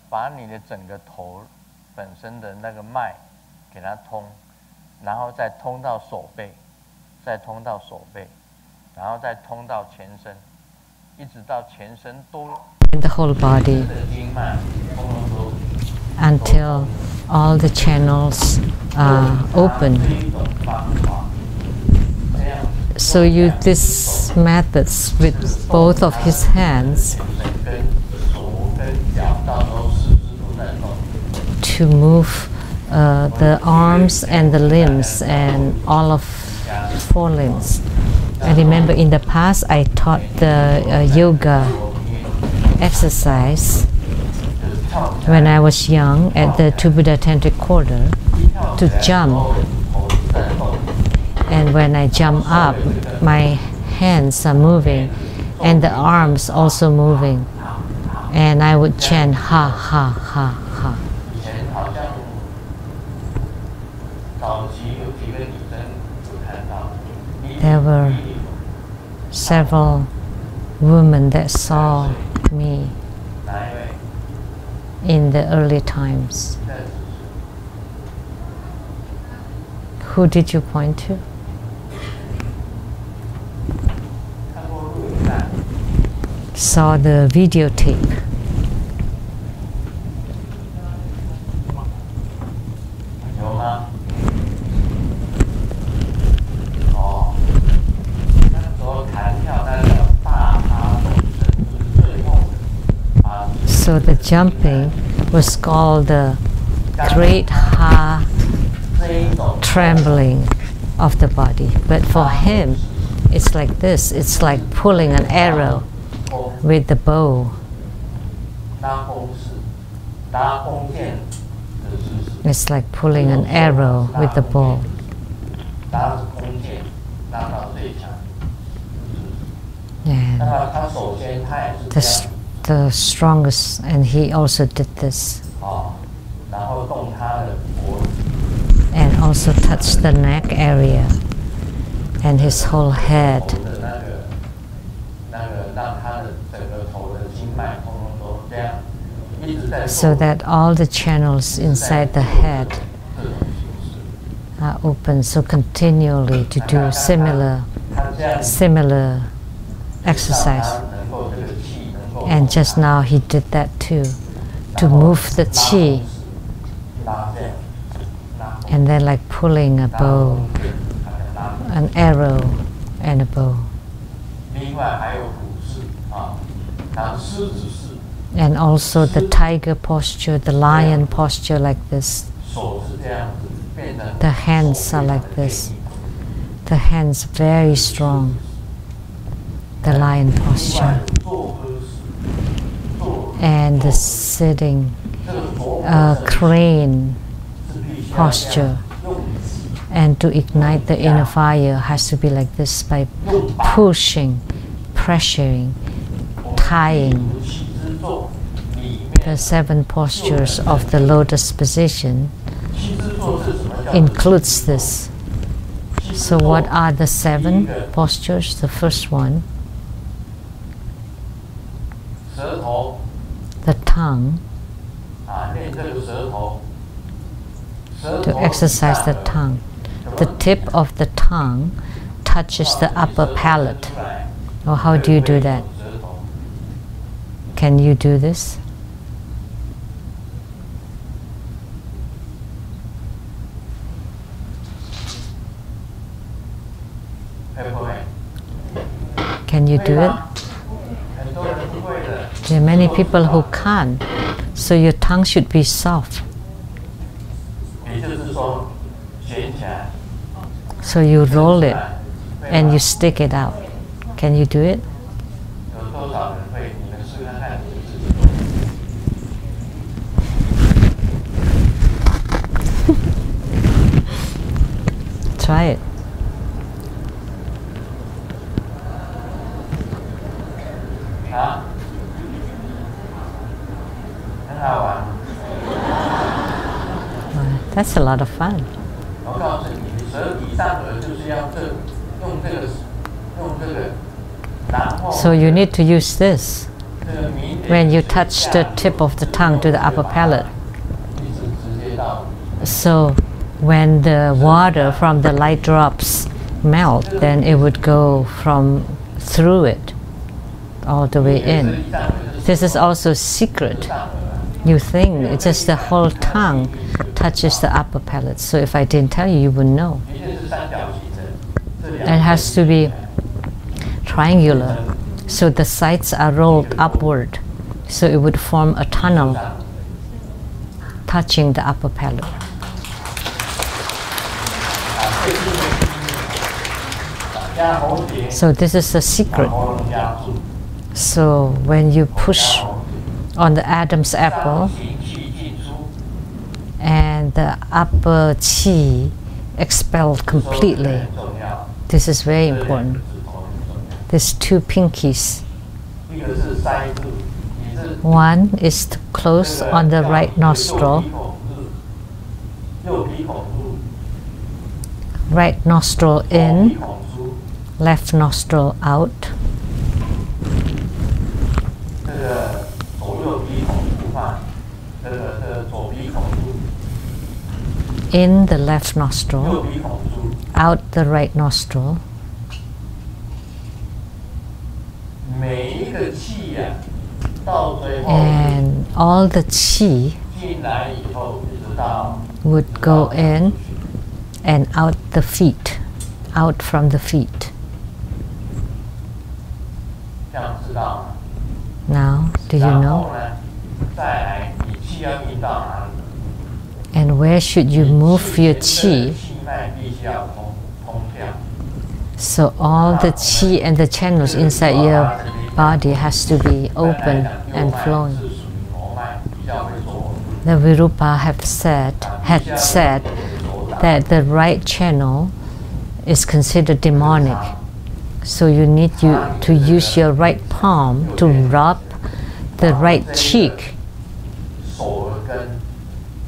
把你的整个头本身的那个脉给它通，然后再通到手背，再通到手背，然后再通到前身，一直到前身都 in the whole body until all the channels are open. So use these methods with both of his hands to move the arms and the limbs and all of 4 limbs. I remember in the past I taught the yoga exercise when I was young at the Two Buddha Tantric Quarter to jump. And when I jump up, my hands are moving and the arms also moving. And I would chant ha ha ha ha. There were several women that saw me in the early times. Who did you point to? Saw the videotape. So the jumping was called the great ha trembling of the body. But for him, it's like this. It's like pulling an arrow with the bow. It's like pulling an arrow with the bow. And the strongest, and he also did this. And also touched the neck area and his whole head. So that all the channels inside the head are open, so continually to do similar exercise. And just now he did that too, to move the chi, and then like pulling a bow, an arrow and a bow. And also the tiger posture, the lion posture like this. The hands are like this. The hands very strong. The lion posture. And the sitting crane posture. And to ignite the inner fire has to be like this, by pushing, pressuring, tying. The 7 postures of the lotus position includes this. So what are the 7 postures? The first one, the tongue, to exercise the tongue. The tip of the tongue touches the upper palate. Or how do you do that? Can you do this? Can you do it? There are many people who can't. So your tongue should be soft. So you roll it and you stick it out. Can you do it? Try it. That's a lot of fun. So you need to use this when you touch the tip of the tongue to the upper palate. So when the water from the light drops melt, then it would go from through it all the way in. This is also secret. You think it's just the whole tongue touches the upper palate. So if I didn't tell you, you wouldn't know. It has to be triangular. So the sides are rolled upward. So it would form a tunnel touching the upper palate. So this is the secret. So when you push on the Adam's apple and the upper qi expelled completely, this is very important. There's two pinkies. One is to close on the right nostril. Right nostril in, left nostril out. In the left nostril, out the right nostril. And all the qi would go in and out the feet, out from the feet. Now, do you know? And where should you move your qi? So all the qi and the channels inside your body has to be open and flowing. The Virupa had said that the right channel is considered demonic. So you need to use your right palm to rub the right cheek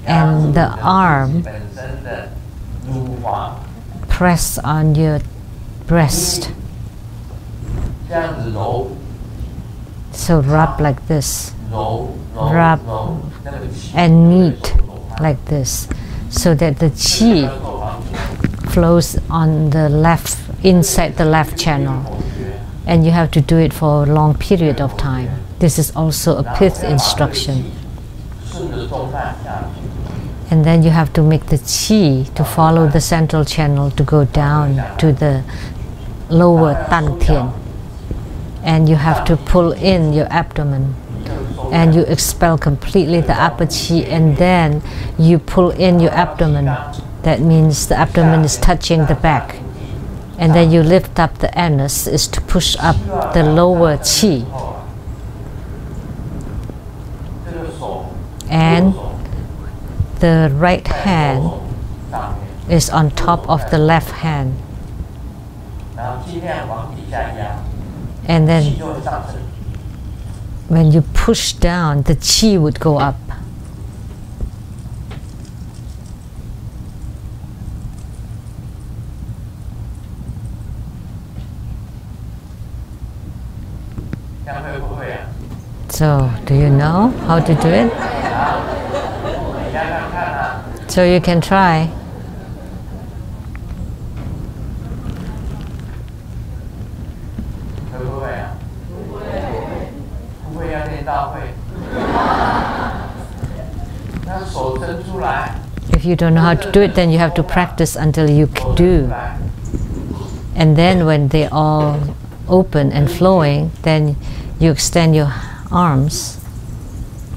and the arm press on your breast. So rub like this, rub and knead like this, so that the qi flows on the left, inside the left channel. And you have to do it for a long period of time. This is also a pith instruction. And then you have to make the qi to follow the central channel to go down to the lower dantian. And you have to pull in your abdomen. And you expel completely the upper qi, and then you pull in your abdomen. That means the abdomen is touching the back. And then you lift up the anus, is to push up the lower qi. And the right hand is on top of the left hand. And then when you push down, the qi would go up. So, do you know how to do it? So you can try. If you don't know how to do it, then you have to practice until you do. And then when they all open and flowing, then you extend your arms,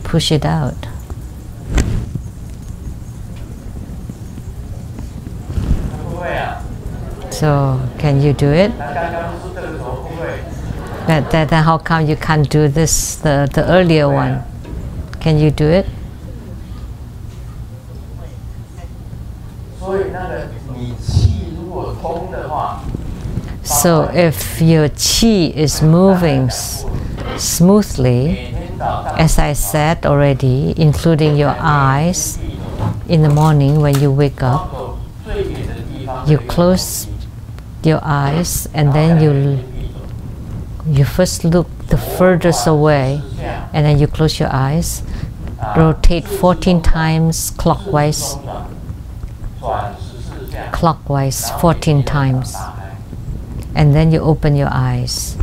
push it out. So, can you do it? Then how come you can't do this, the earlier one? Can you do it? So if your qi is moving smoothly, as I said already, including your eyes, in the morning when you wake up, you close your eyes and then you first look the furthest away and then you close your eyes, rotate 14 times clockwise 14 times, and then you open your eyes.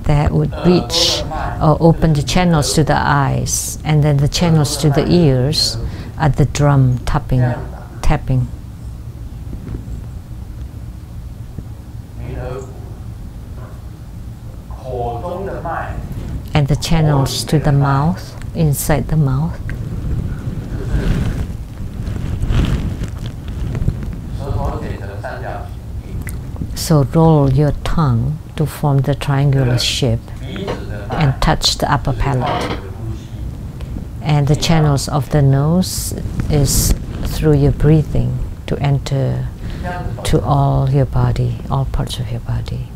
That would reach or open the channels to the eyes, and then the channels to the ears are the drum tapping. And the channels to the mouth, inside the mouth. So roll your tongue to form the triangular shape and touch the upper palate. And the channels of the nose is through your breathing to enter to all your body, all parts of your body.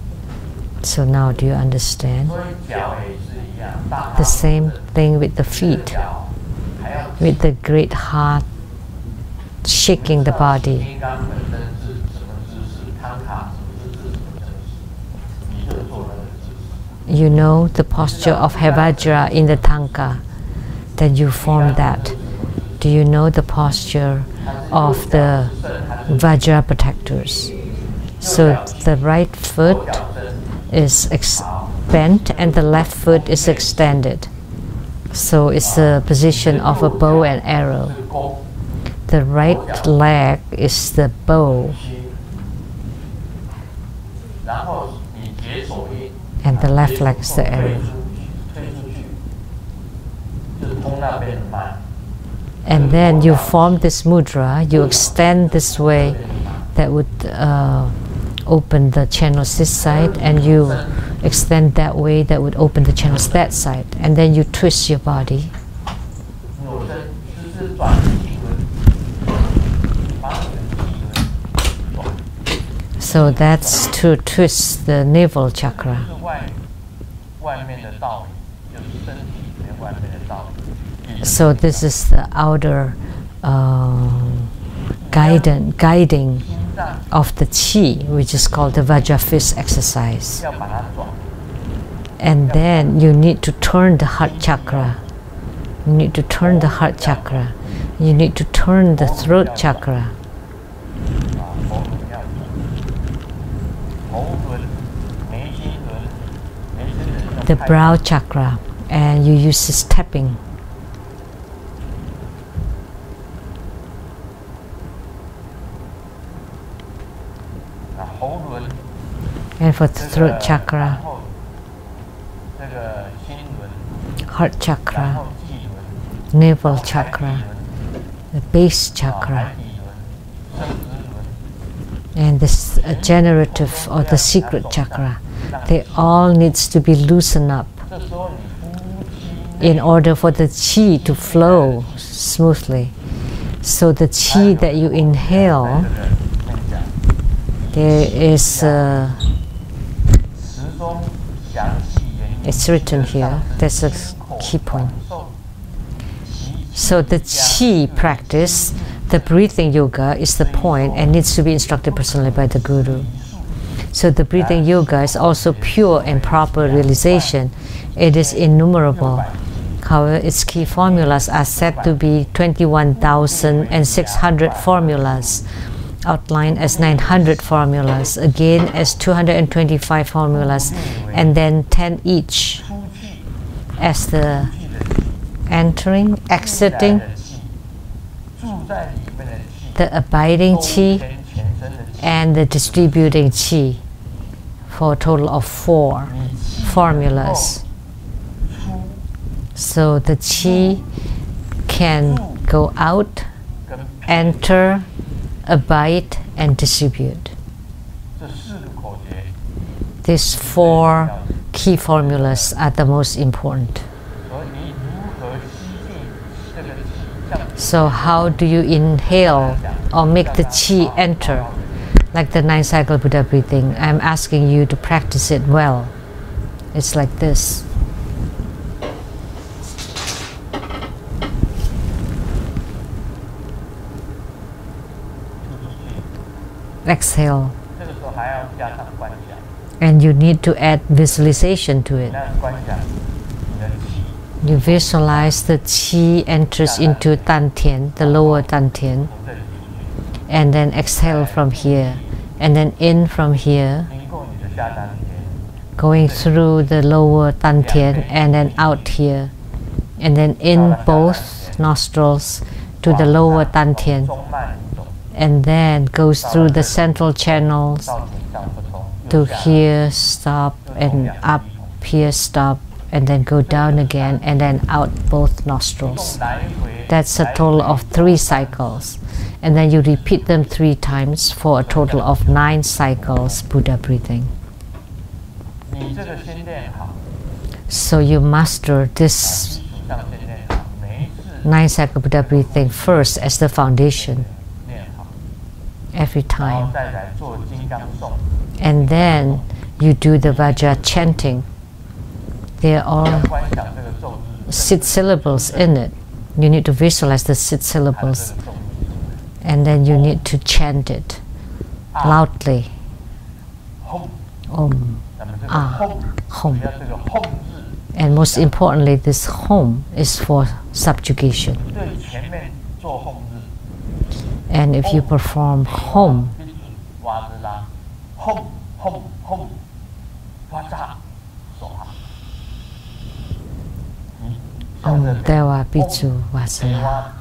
So now do you understand? The same thing with the feet, with the great heart shaking the body. You know the posture of Vajra in the Tanka, that you form that. Do you know the posture of the Vajra protectors? So the right foot is bent and the left foot is extended. So it's a position of a bow and arrow. The right leg is the bow, and the left leg is the arrow. And then you form this mudra, you extend this way, that would open the channels this side, and you extend that way, that would open the channels that side. And then you twist your body. So that's to twist the navel chakra. So this is the outer guiding of the qi, which is called the Vajra fist exercise. And then you need to turn the heart chakra. You need to turn the heart chakra. You need to turn the throat chakra. The brow chakra, and you use this tapping. And for the throat chakra, heart chakra, navel chakra, the base chakra, and this generative or the secret chakra, they all needs to be loosened up in order for the qi to flow smoothly. So the qi that you inhale, there is it's written here, that's a key point. So the qi practice, the breathing yoga, is the point and needs to be instructed personally by the guru. So the breathing yoga is also pure and proper realization. It is innumerable. However, its key formulas are said to be 21,600 formulas, outlined as 900 formulas, again as 225 formulas, and then 10 each as the entering, exiting, the abiding qi, and the distributing qi, for a total of 4 formulas. So the qi can go out, enter, abide, and distribute. These 4 key formulas are the most important. So how do you inhale or make the qi enter? Like the 9-cycle Buddha breathing, I'm asking you to practice it well. It's like this. Exhale. And you need to add visualization to it. You visualize the qi enters into Dantian, the lower Dantian, and then exhale from here, and then in from here, going through the lower Dantian, and then out here, and then in both nostrils to the lower Dantian, and then goes through the central channels to here, stop, and up here, stop, and then go down again, and then out both nostrils. That's a total of 3 cycles. And then you repeat them 3 times for a total of 9 cycles Buddha breathing. So you master this 9-cycle Buddha breathing first as the foundation every time. And then you do the Vajra chanting. There are all 6 syllables in it. You need to visualize the 6 syllables. And then you need to chant it loudly. Om, ah, hom. And most importantly, this hom is for subjugation. And if you perform hom, Om Dewa Biju Vajra,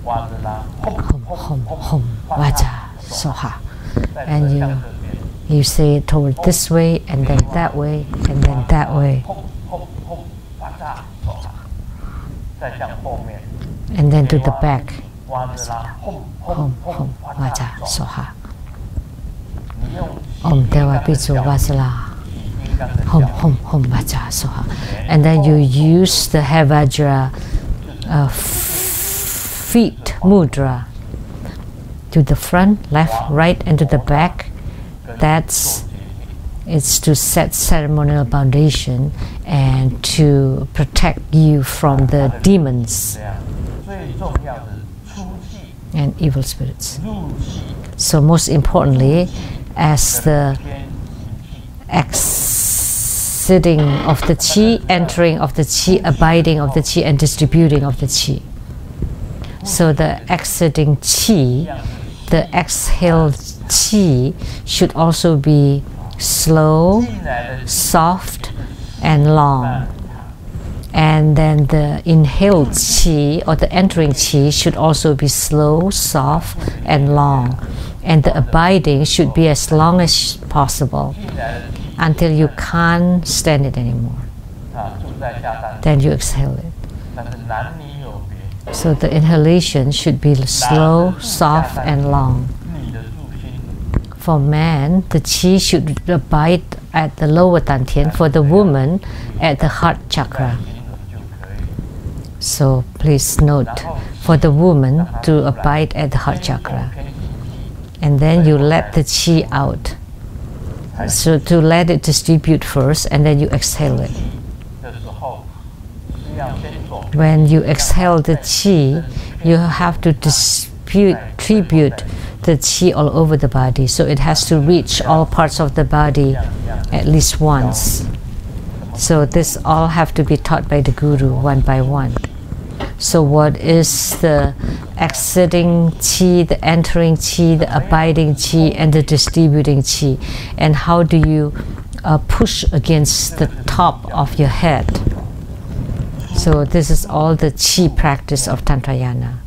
Hom Vajra Soha. And you say it toward this way, and then that way, and then that way. And then to the back. Hom Vajra Soha. Om Dewa Biju Vajra. Hom Vajra Soha. And then you use the Vajra feet mudra to the front, left, right, and to the back. It's to set ceremonial foundation and to protect you from the demons and evil spirits. So most importantly, as the exiting of the qi, entering of the qi, abiding of the qi, and distributing of the qi. So the exiting qi, the exhaled qi should also be slow, soft, and long. And then the inhaled qi or the entering qi should also be slow, soft, and long. And the abiding should be as long as possible until you can't stand it anymore. Then you exhale it. So the inhalation should be slow, soft, and long. For man, the qi should abide at the lower dantian. For the woman, at the heart chakra. So please note, for the woman to abide at the heart chakra. And then you let the qi out. So to let it distribute first, and then you exhale it. When you exhale the qi, you have to distribute the qi all over the body. So it has to reach all parts of the body at least once. So this all have to be taught by the guru one by one. So what is the exiting qi, the entering qi, the abiding qi, and the distributing qi? And how do you push against the top of your head? So this is all the chi practice of Tantrayana.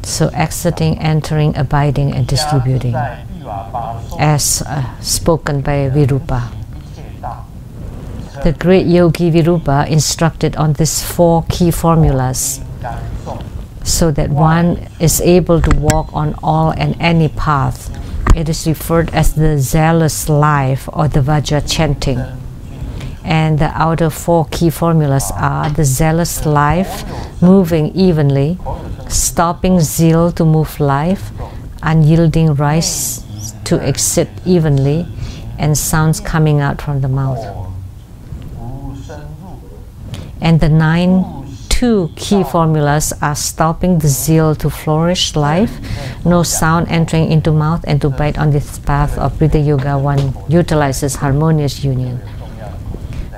So exiting, entering, abiding, and distributing, as spoken by Virupa. The great yogi Virupa instructed on these 4 key formulas so that one is able to walk on all and any path. It is referred as the zealous life or the Vajra chanting. And the outer 4 key formulas are the zealous life, moving evenly, stopping zeal to move life, unyielding rise to exit evenly, and sounds coming out from the mouth. And the 2 key formulas are stopping the zeal to flourish life, no sound entering into mouth, and to bite on this path of Buddha Yoga one utilizes harmonious union.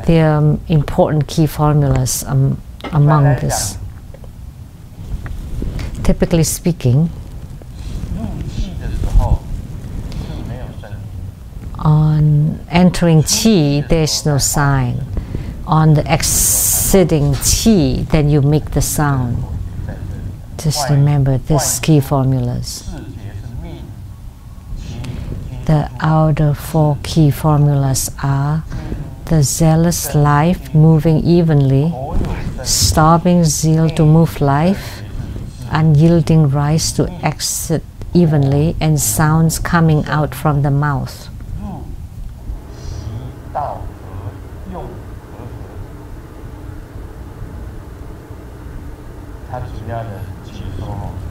They are important key formulas among this. Typically speaking, on entering chi, there is no sign. On the exiting chi, then you make the sound. Just remember these key formulas. The outer 4 key formulas are the zealous life, moving evenly, stopping zeal to move life, unyielding rise to exit evenly, and sounds coming out from the mouth.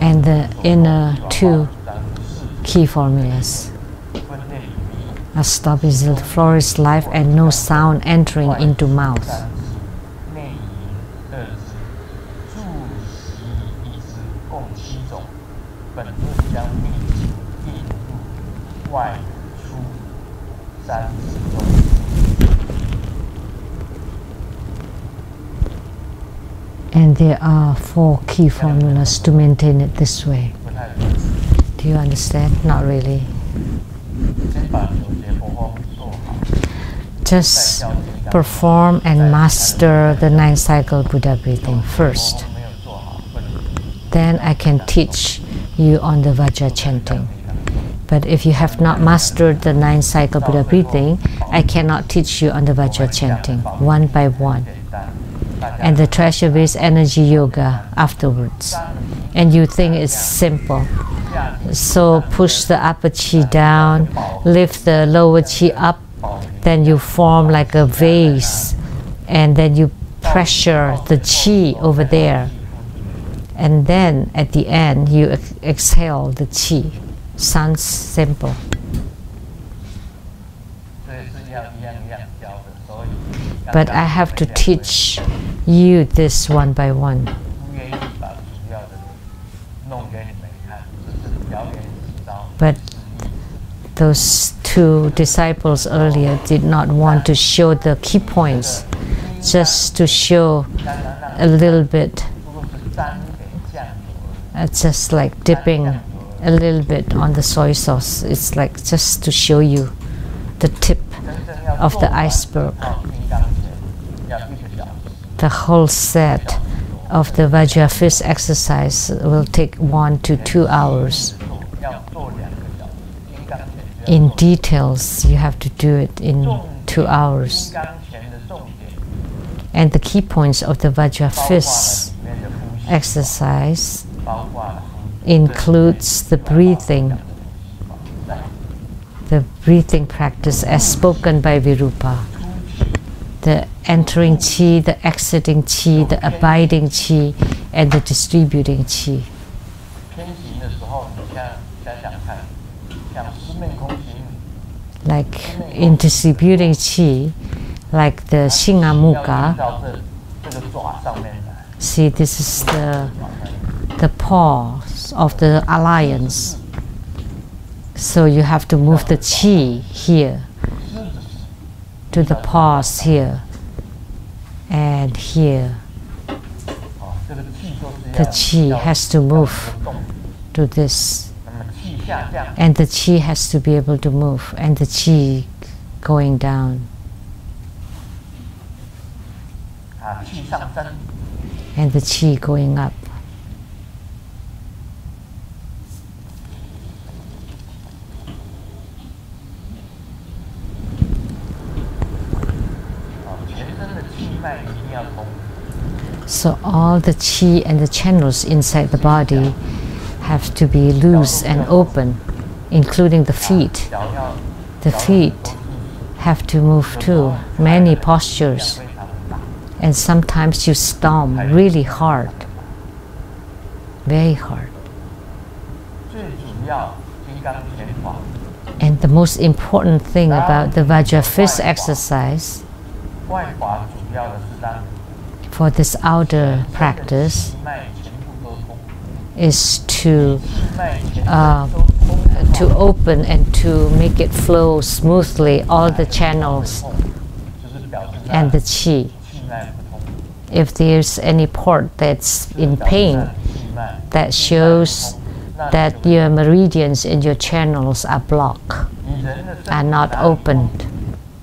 And the inner 2 key formulas are stopping zeal to flourish life and no sound entering into mouth. And there are 4 key formulas to maintain it this way. Do you understand? Not really. Just perform and master the 9-cycle Buddha breathing first. Then I can teach you on the Vajra chanting. But if you have not mastered the 9-cycle Buddha breathing, I cannot teach you on the Vajra chanting, one by one. And the treasure-based energy yoga afterwards. And you think it's simple. So push the upper chi down, lift the lower chi up, then you form like a vase, and then you pressure the chi over there. And then at the end, you exhale the chi. Sounds simple. But I have to teach you this one by one. But those 2 disciples earlier did not want to show the key points, just to show a little bit, just like dipping a little bit on the soy sauce. It's like just to show you the tip of the iceberg. The whole set of the Vajra fist exercise will take 1 to 2 hours. In details, you have to do it in 2 hours. And the key points of the Vajra fist exercise includes the breathing practice as spoken by Virupa. The entering chi, the exiting chi, the abiding chi, and the distributing chi. Like in distributing chi, like the Shingamuka. See, this is the paws of the alliance. So you have to move the chi here to the paws here and here. The chi has to move to this, and the chi has to be able to move, and the chi going down. 气上升。 and the qi going up. 全身的气脉一定要通。 So all the qi and the channels inside the body have to be loose and open, including the feet. 脚要 The feet have to move too, many postures. 非常大。 And sometimes you stomp really hard, very hard. 最主要金刚拳法， And the most important thing about the Vajra fist exercise 外法主要的是让 for this outer practice 气脉全部都通， is to 气脉全身都通 to open and to make it flow smoothly, all the channels 就是表示 and the qi. 气脉不通。 If there's any part that's in pain, 气脉 that shows that your meridians and your channels are blocked, 你人的身 are 体 not 哪里 opened.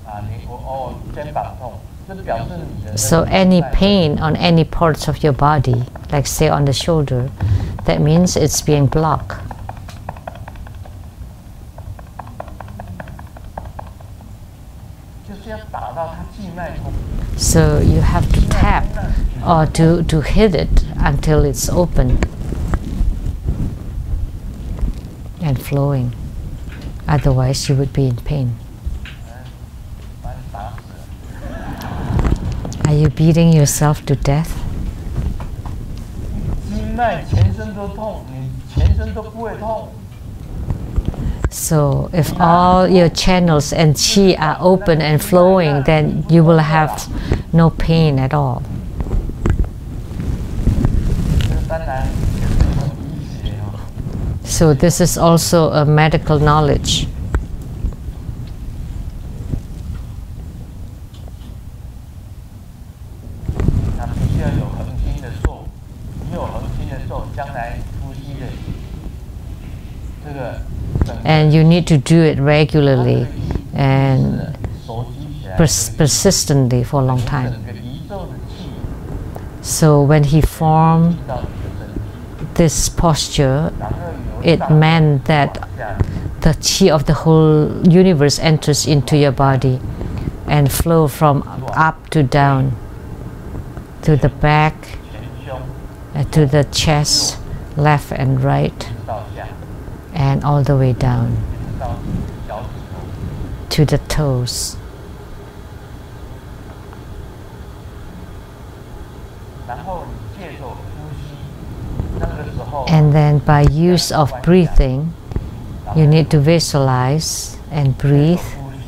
啊，肩膀痛，这表示你的 So any pain on any parts of your body, like say on the shoulder, that means it's being blocked. 就是要打到它气脉通。 So you have to tap or to hit it until it's open and flowing. Otherwise, you would be in pain. 把你打死了。 Are you beating yourself to death? 经脉全身都痛，你全身都不会痛。 So if all your channels and qi are open and flowing, then you will have no pain at all. 这当然也是一种医学哦。 So this is also a medical knowledge. 它必须要有恒心的做，你有恒心的做，将来呼吸的这个整个 And you need to do it regularly and 手举起来， persistently for a long time. 整个宇宙的气 So when he formed 到你的身体， this posture, 然后由 it 上 meant that 往下， the qi of the whole universe enters into your body and flow from up to down, to the back, 前胸 to the chest, left and right, 一直到下， and all the way down 一直到脚趾头。 to the toes. 然后你借着呼吸，那个时候 And then by use of breathing, you need to visualize and breathe 呼吸，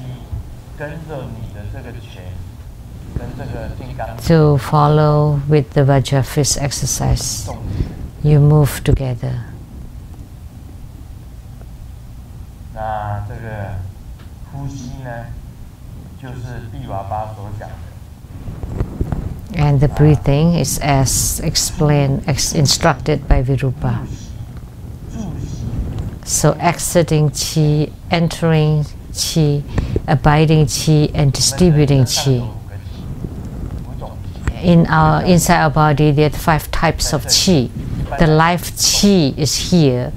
跟着你的这个拳，跟这个金刚 to follow with the Vajra fist exercise. 动， You move together. 那这个呼吸呢，就是毕瓦巴所讲的。 And the breathing is as explained, instructed by Virupa. 注息， So exiting qi, entering qi, abiding qi, and distributing qi. 五种气， Inside our body, there are 5 types of qi. The life qi is here,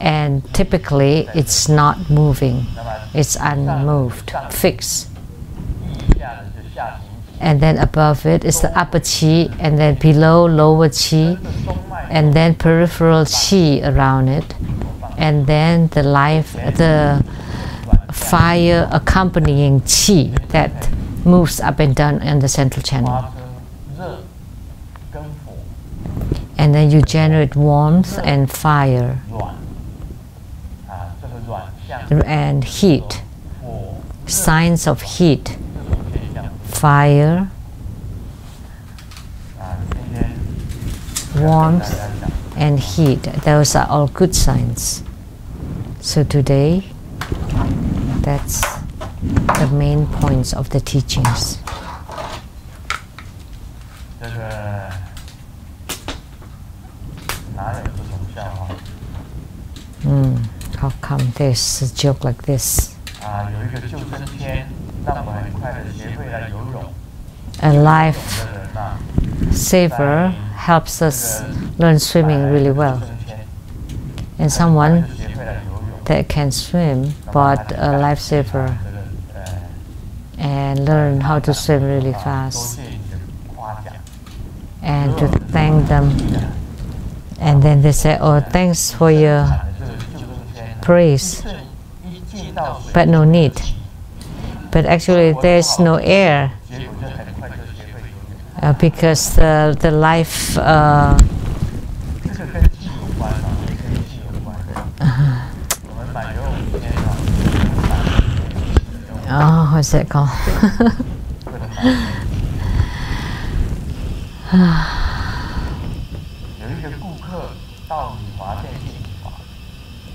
and typically it's not moving. 那么 It's unmoved, fixed. 腋下的就下行气， And then above it is the upper qi, and then below lower qi, 这中脉 and then peripheral qi around it, and then the life, the fire accompanying qi that moves up and down in the central 发 channel. 生热跟火 And then you generate warmth and fire 暖，啊，这个暖象 and heat, 火 signs of heat, 这种现象 fire, 啊，今天 warmth, 大家讲。 and heat. Those are all good signs. So today, that's the main points of the teachings. 这个哪有这种笑话 How come there's a joke like this? 啊？有一个救生圈，让我们很快的学会了游泳。 A life 的人啊， lifesaver helps us learn swimming really well. And someone that can swim bought a lifesaver and learned how to swim really fast. And to thank them. And then they say, oh, thanks for your praise, but no need. But actually there's no air because the life oh, what's that called?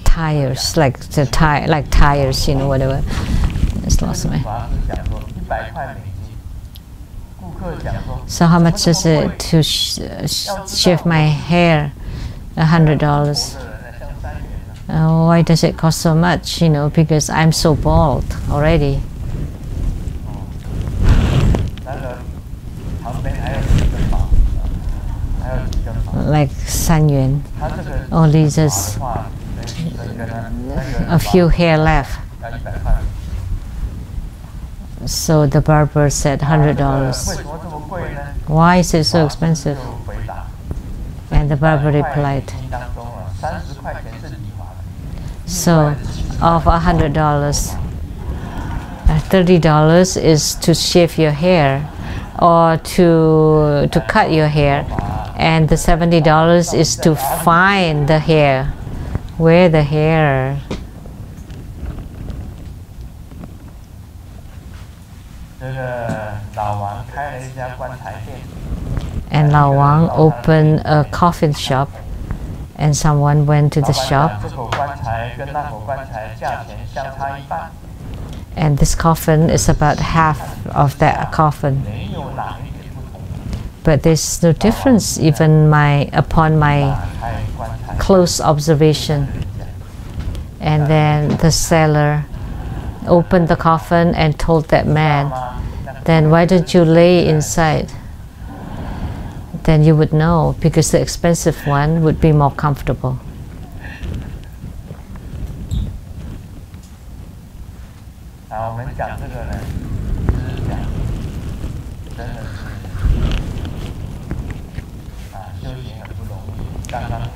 Tires, like the tires, you know, whatever. Just lost me. So how much is it to shave my hair? $100. Why does it cost so much? You know, because I'm so bald already. Like Sheng-yen, only just a few hair left. So the barber said $100. Why is it so expensive? And the barber replied, so of $100, $30 is to shave your hair or to cut your hair, and the $70 is to find the hair. Where the hair? And Lao Wang opened a coffin shop, and someone went to the shop, and this coffin is about half of that coffin. But there's no difference even upon my close observation. And then the seller opened the coffin and told that man, then why don't you lay inside? Then you would know, because the expensive one would be more comfortable.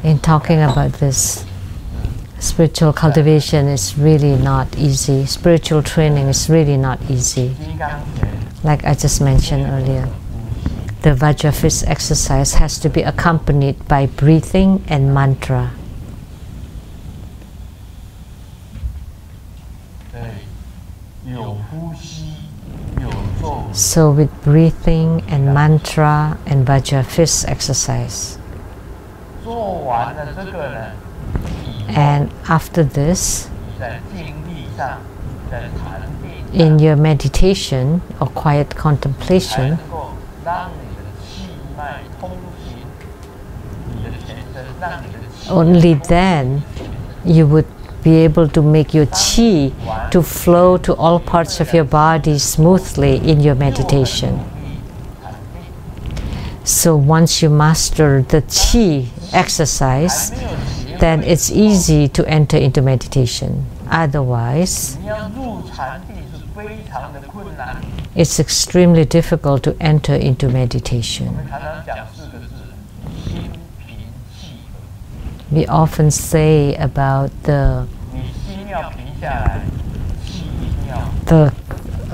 In talking about this, spiritual cultivation is really not easy. Spiritual training is really not easy. Like I just mentioned earlier, the Vajra fist exercise has to be accompanied by breathing and mantra. So with breathing and mantra and Vajra fist exercise. And after this, in your meditation or quiet contemplation, only then you would be able to make your qi to flow to all parts of your body smoothly in your meditation. So once you master the qi exercise, then it's easy to enter into meditation. Otherwise, it's extremely difficult to enter into meditation. We often say about the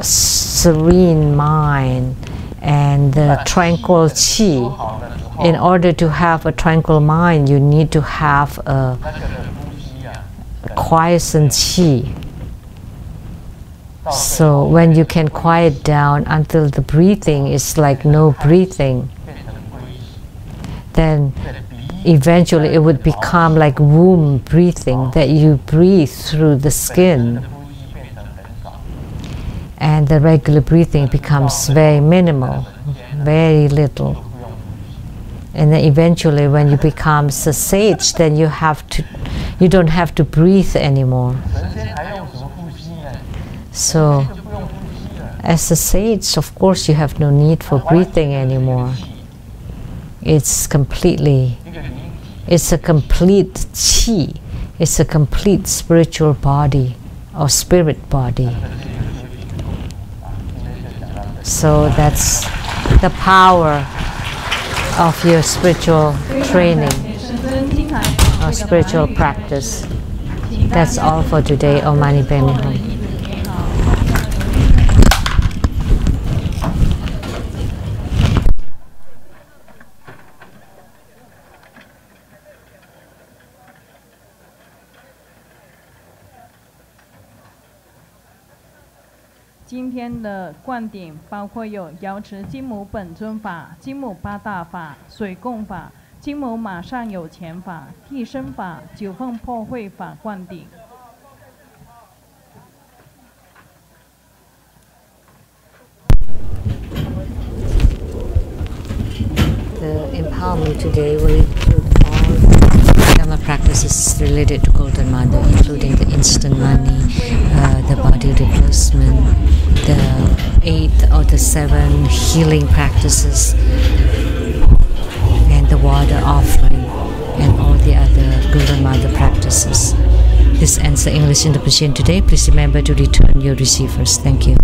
serene mind and the tranquil qi. In order to have a tranquil mind, you need to have a quiescent qi. So when you can quiet down until the breathing is like no breathing, then eventually it would become like womb breathing, that you breathe through the skin. And the regular breathing becomes very minimal, very little. And then eventually when you become a sage, then you don't have to breathe anymore. So as a sage, of course, you have no need for breathing anymore. It's completely, it's a complete qi. It's a complete spiritual body or spirit body. So that's the power of your spiritual training or spiritual practice. That's all for today. Om Mani Padme Hum. 今天的灌顶包括有瑶池金母本尊法、金母八大法、水供法、金母马上有钱法、替身法、九凤破会法灌顶。The empowerment today will include all Dharma practices related to Golden Mother, including the instant money, the body replacement, the 8 or the 7 healing practices, and the water offering, and all the other Golden Mother practices. This ends the English interpretation today. Please remember to return your receivers. Thank you.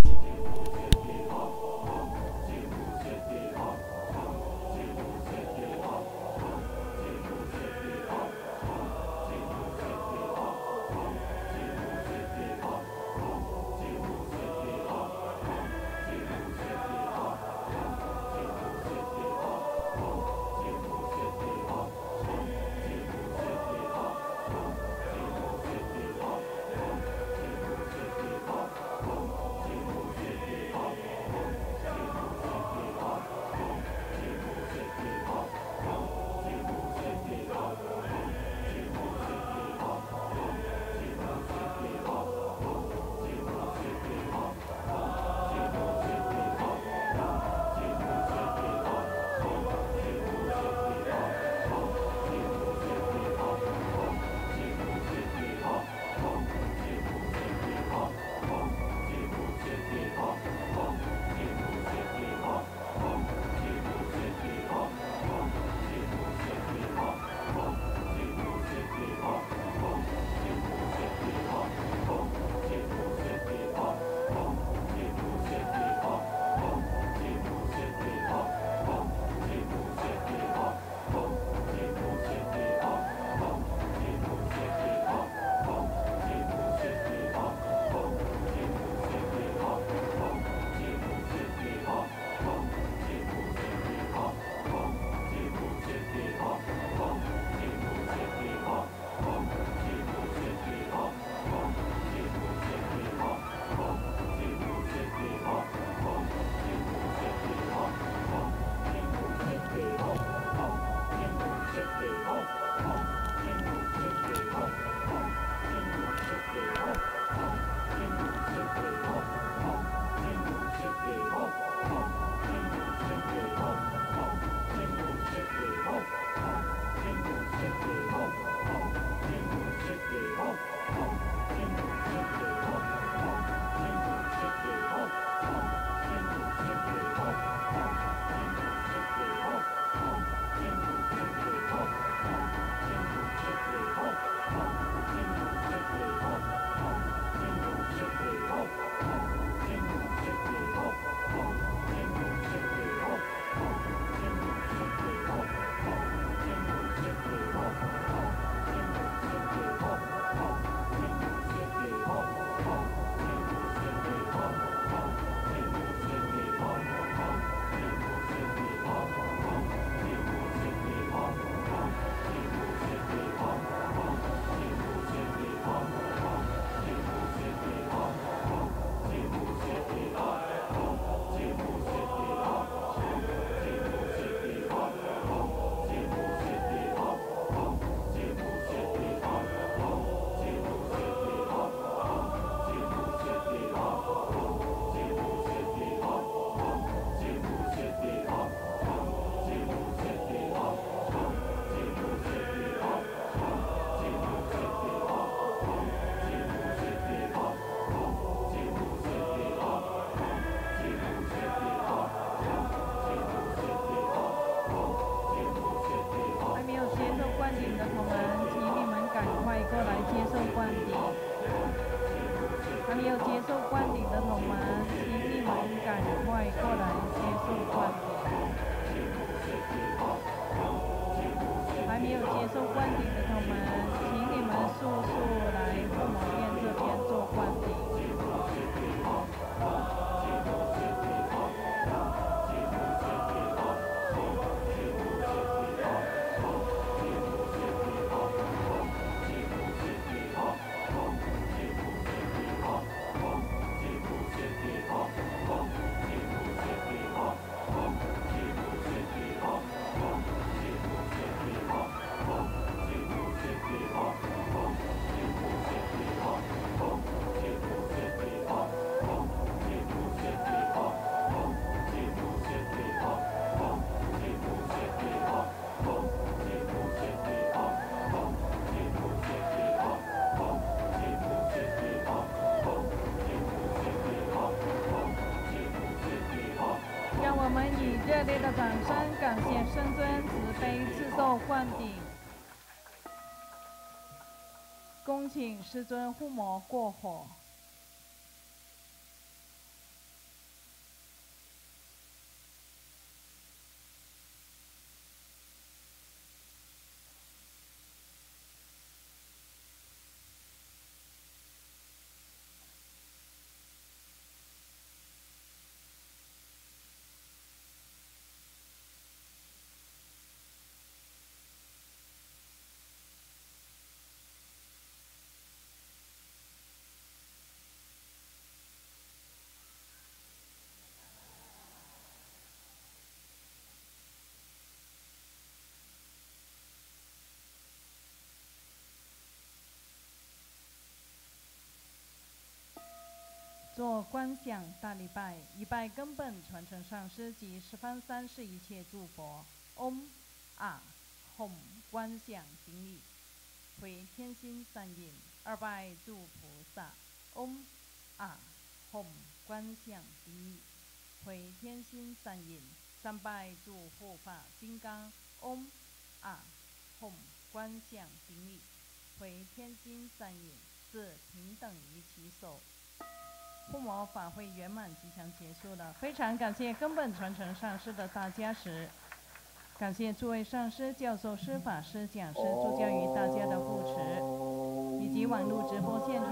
还没有接受灌顶的同门，请你们赶快过来接受灌顶。还没有接受灌顶的同门，请你们速速来护摩院这边做灌顶。让我们以热烈的掌声感谢圣尊慈悲赐受灌顶，恭请师尊护摩过火。做观想大礼拜，一拜根本传承上师及十方三世一切诸佛。嗡啊吽观想顶礼，回天心三印。二拜诸菩萨。嗡啊吽观想顶礼，回天心三印。三拜诸护法金刚。嗡啊吽观想顶礼，回天心三印。四平等于其手。护摩法会圆满即将结束了，非常感谢根本传承上师的大加持，感谢诸位上师、教授师、法师、讲师助教于大家的护持，以及网络直播现场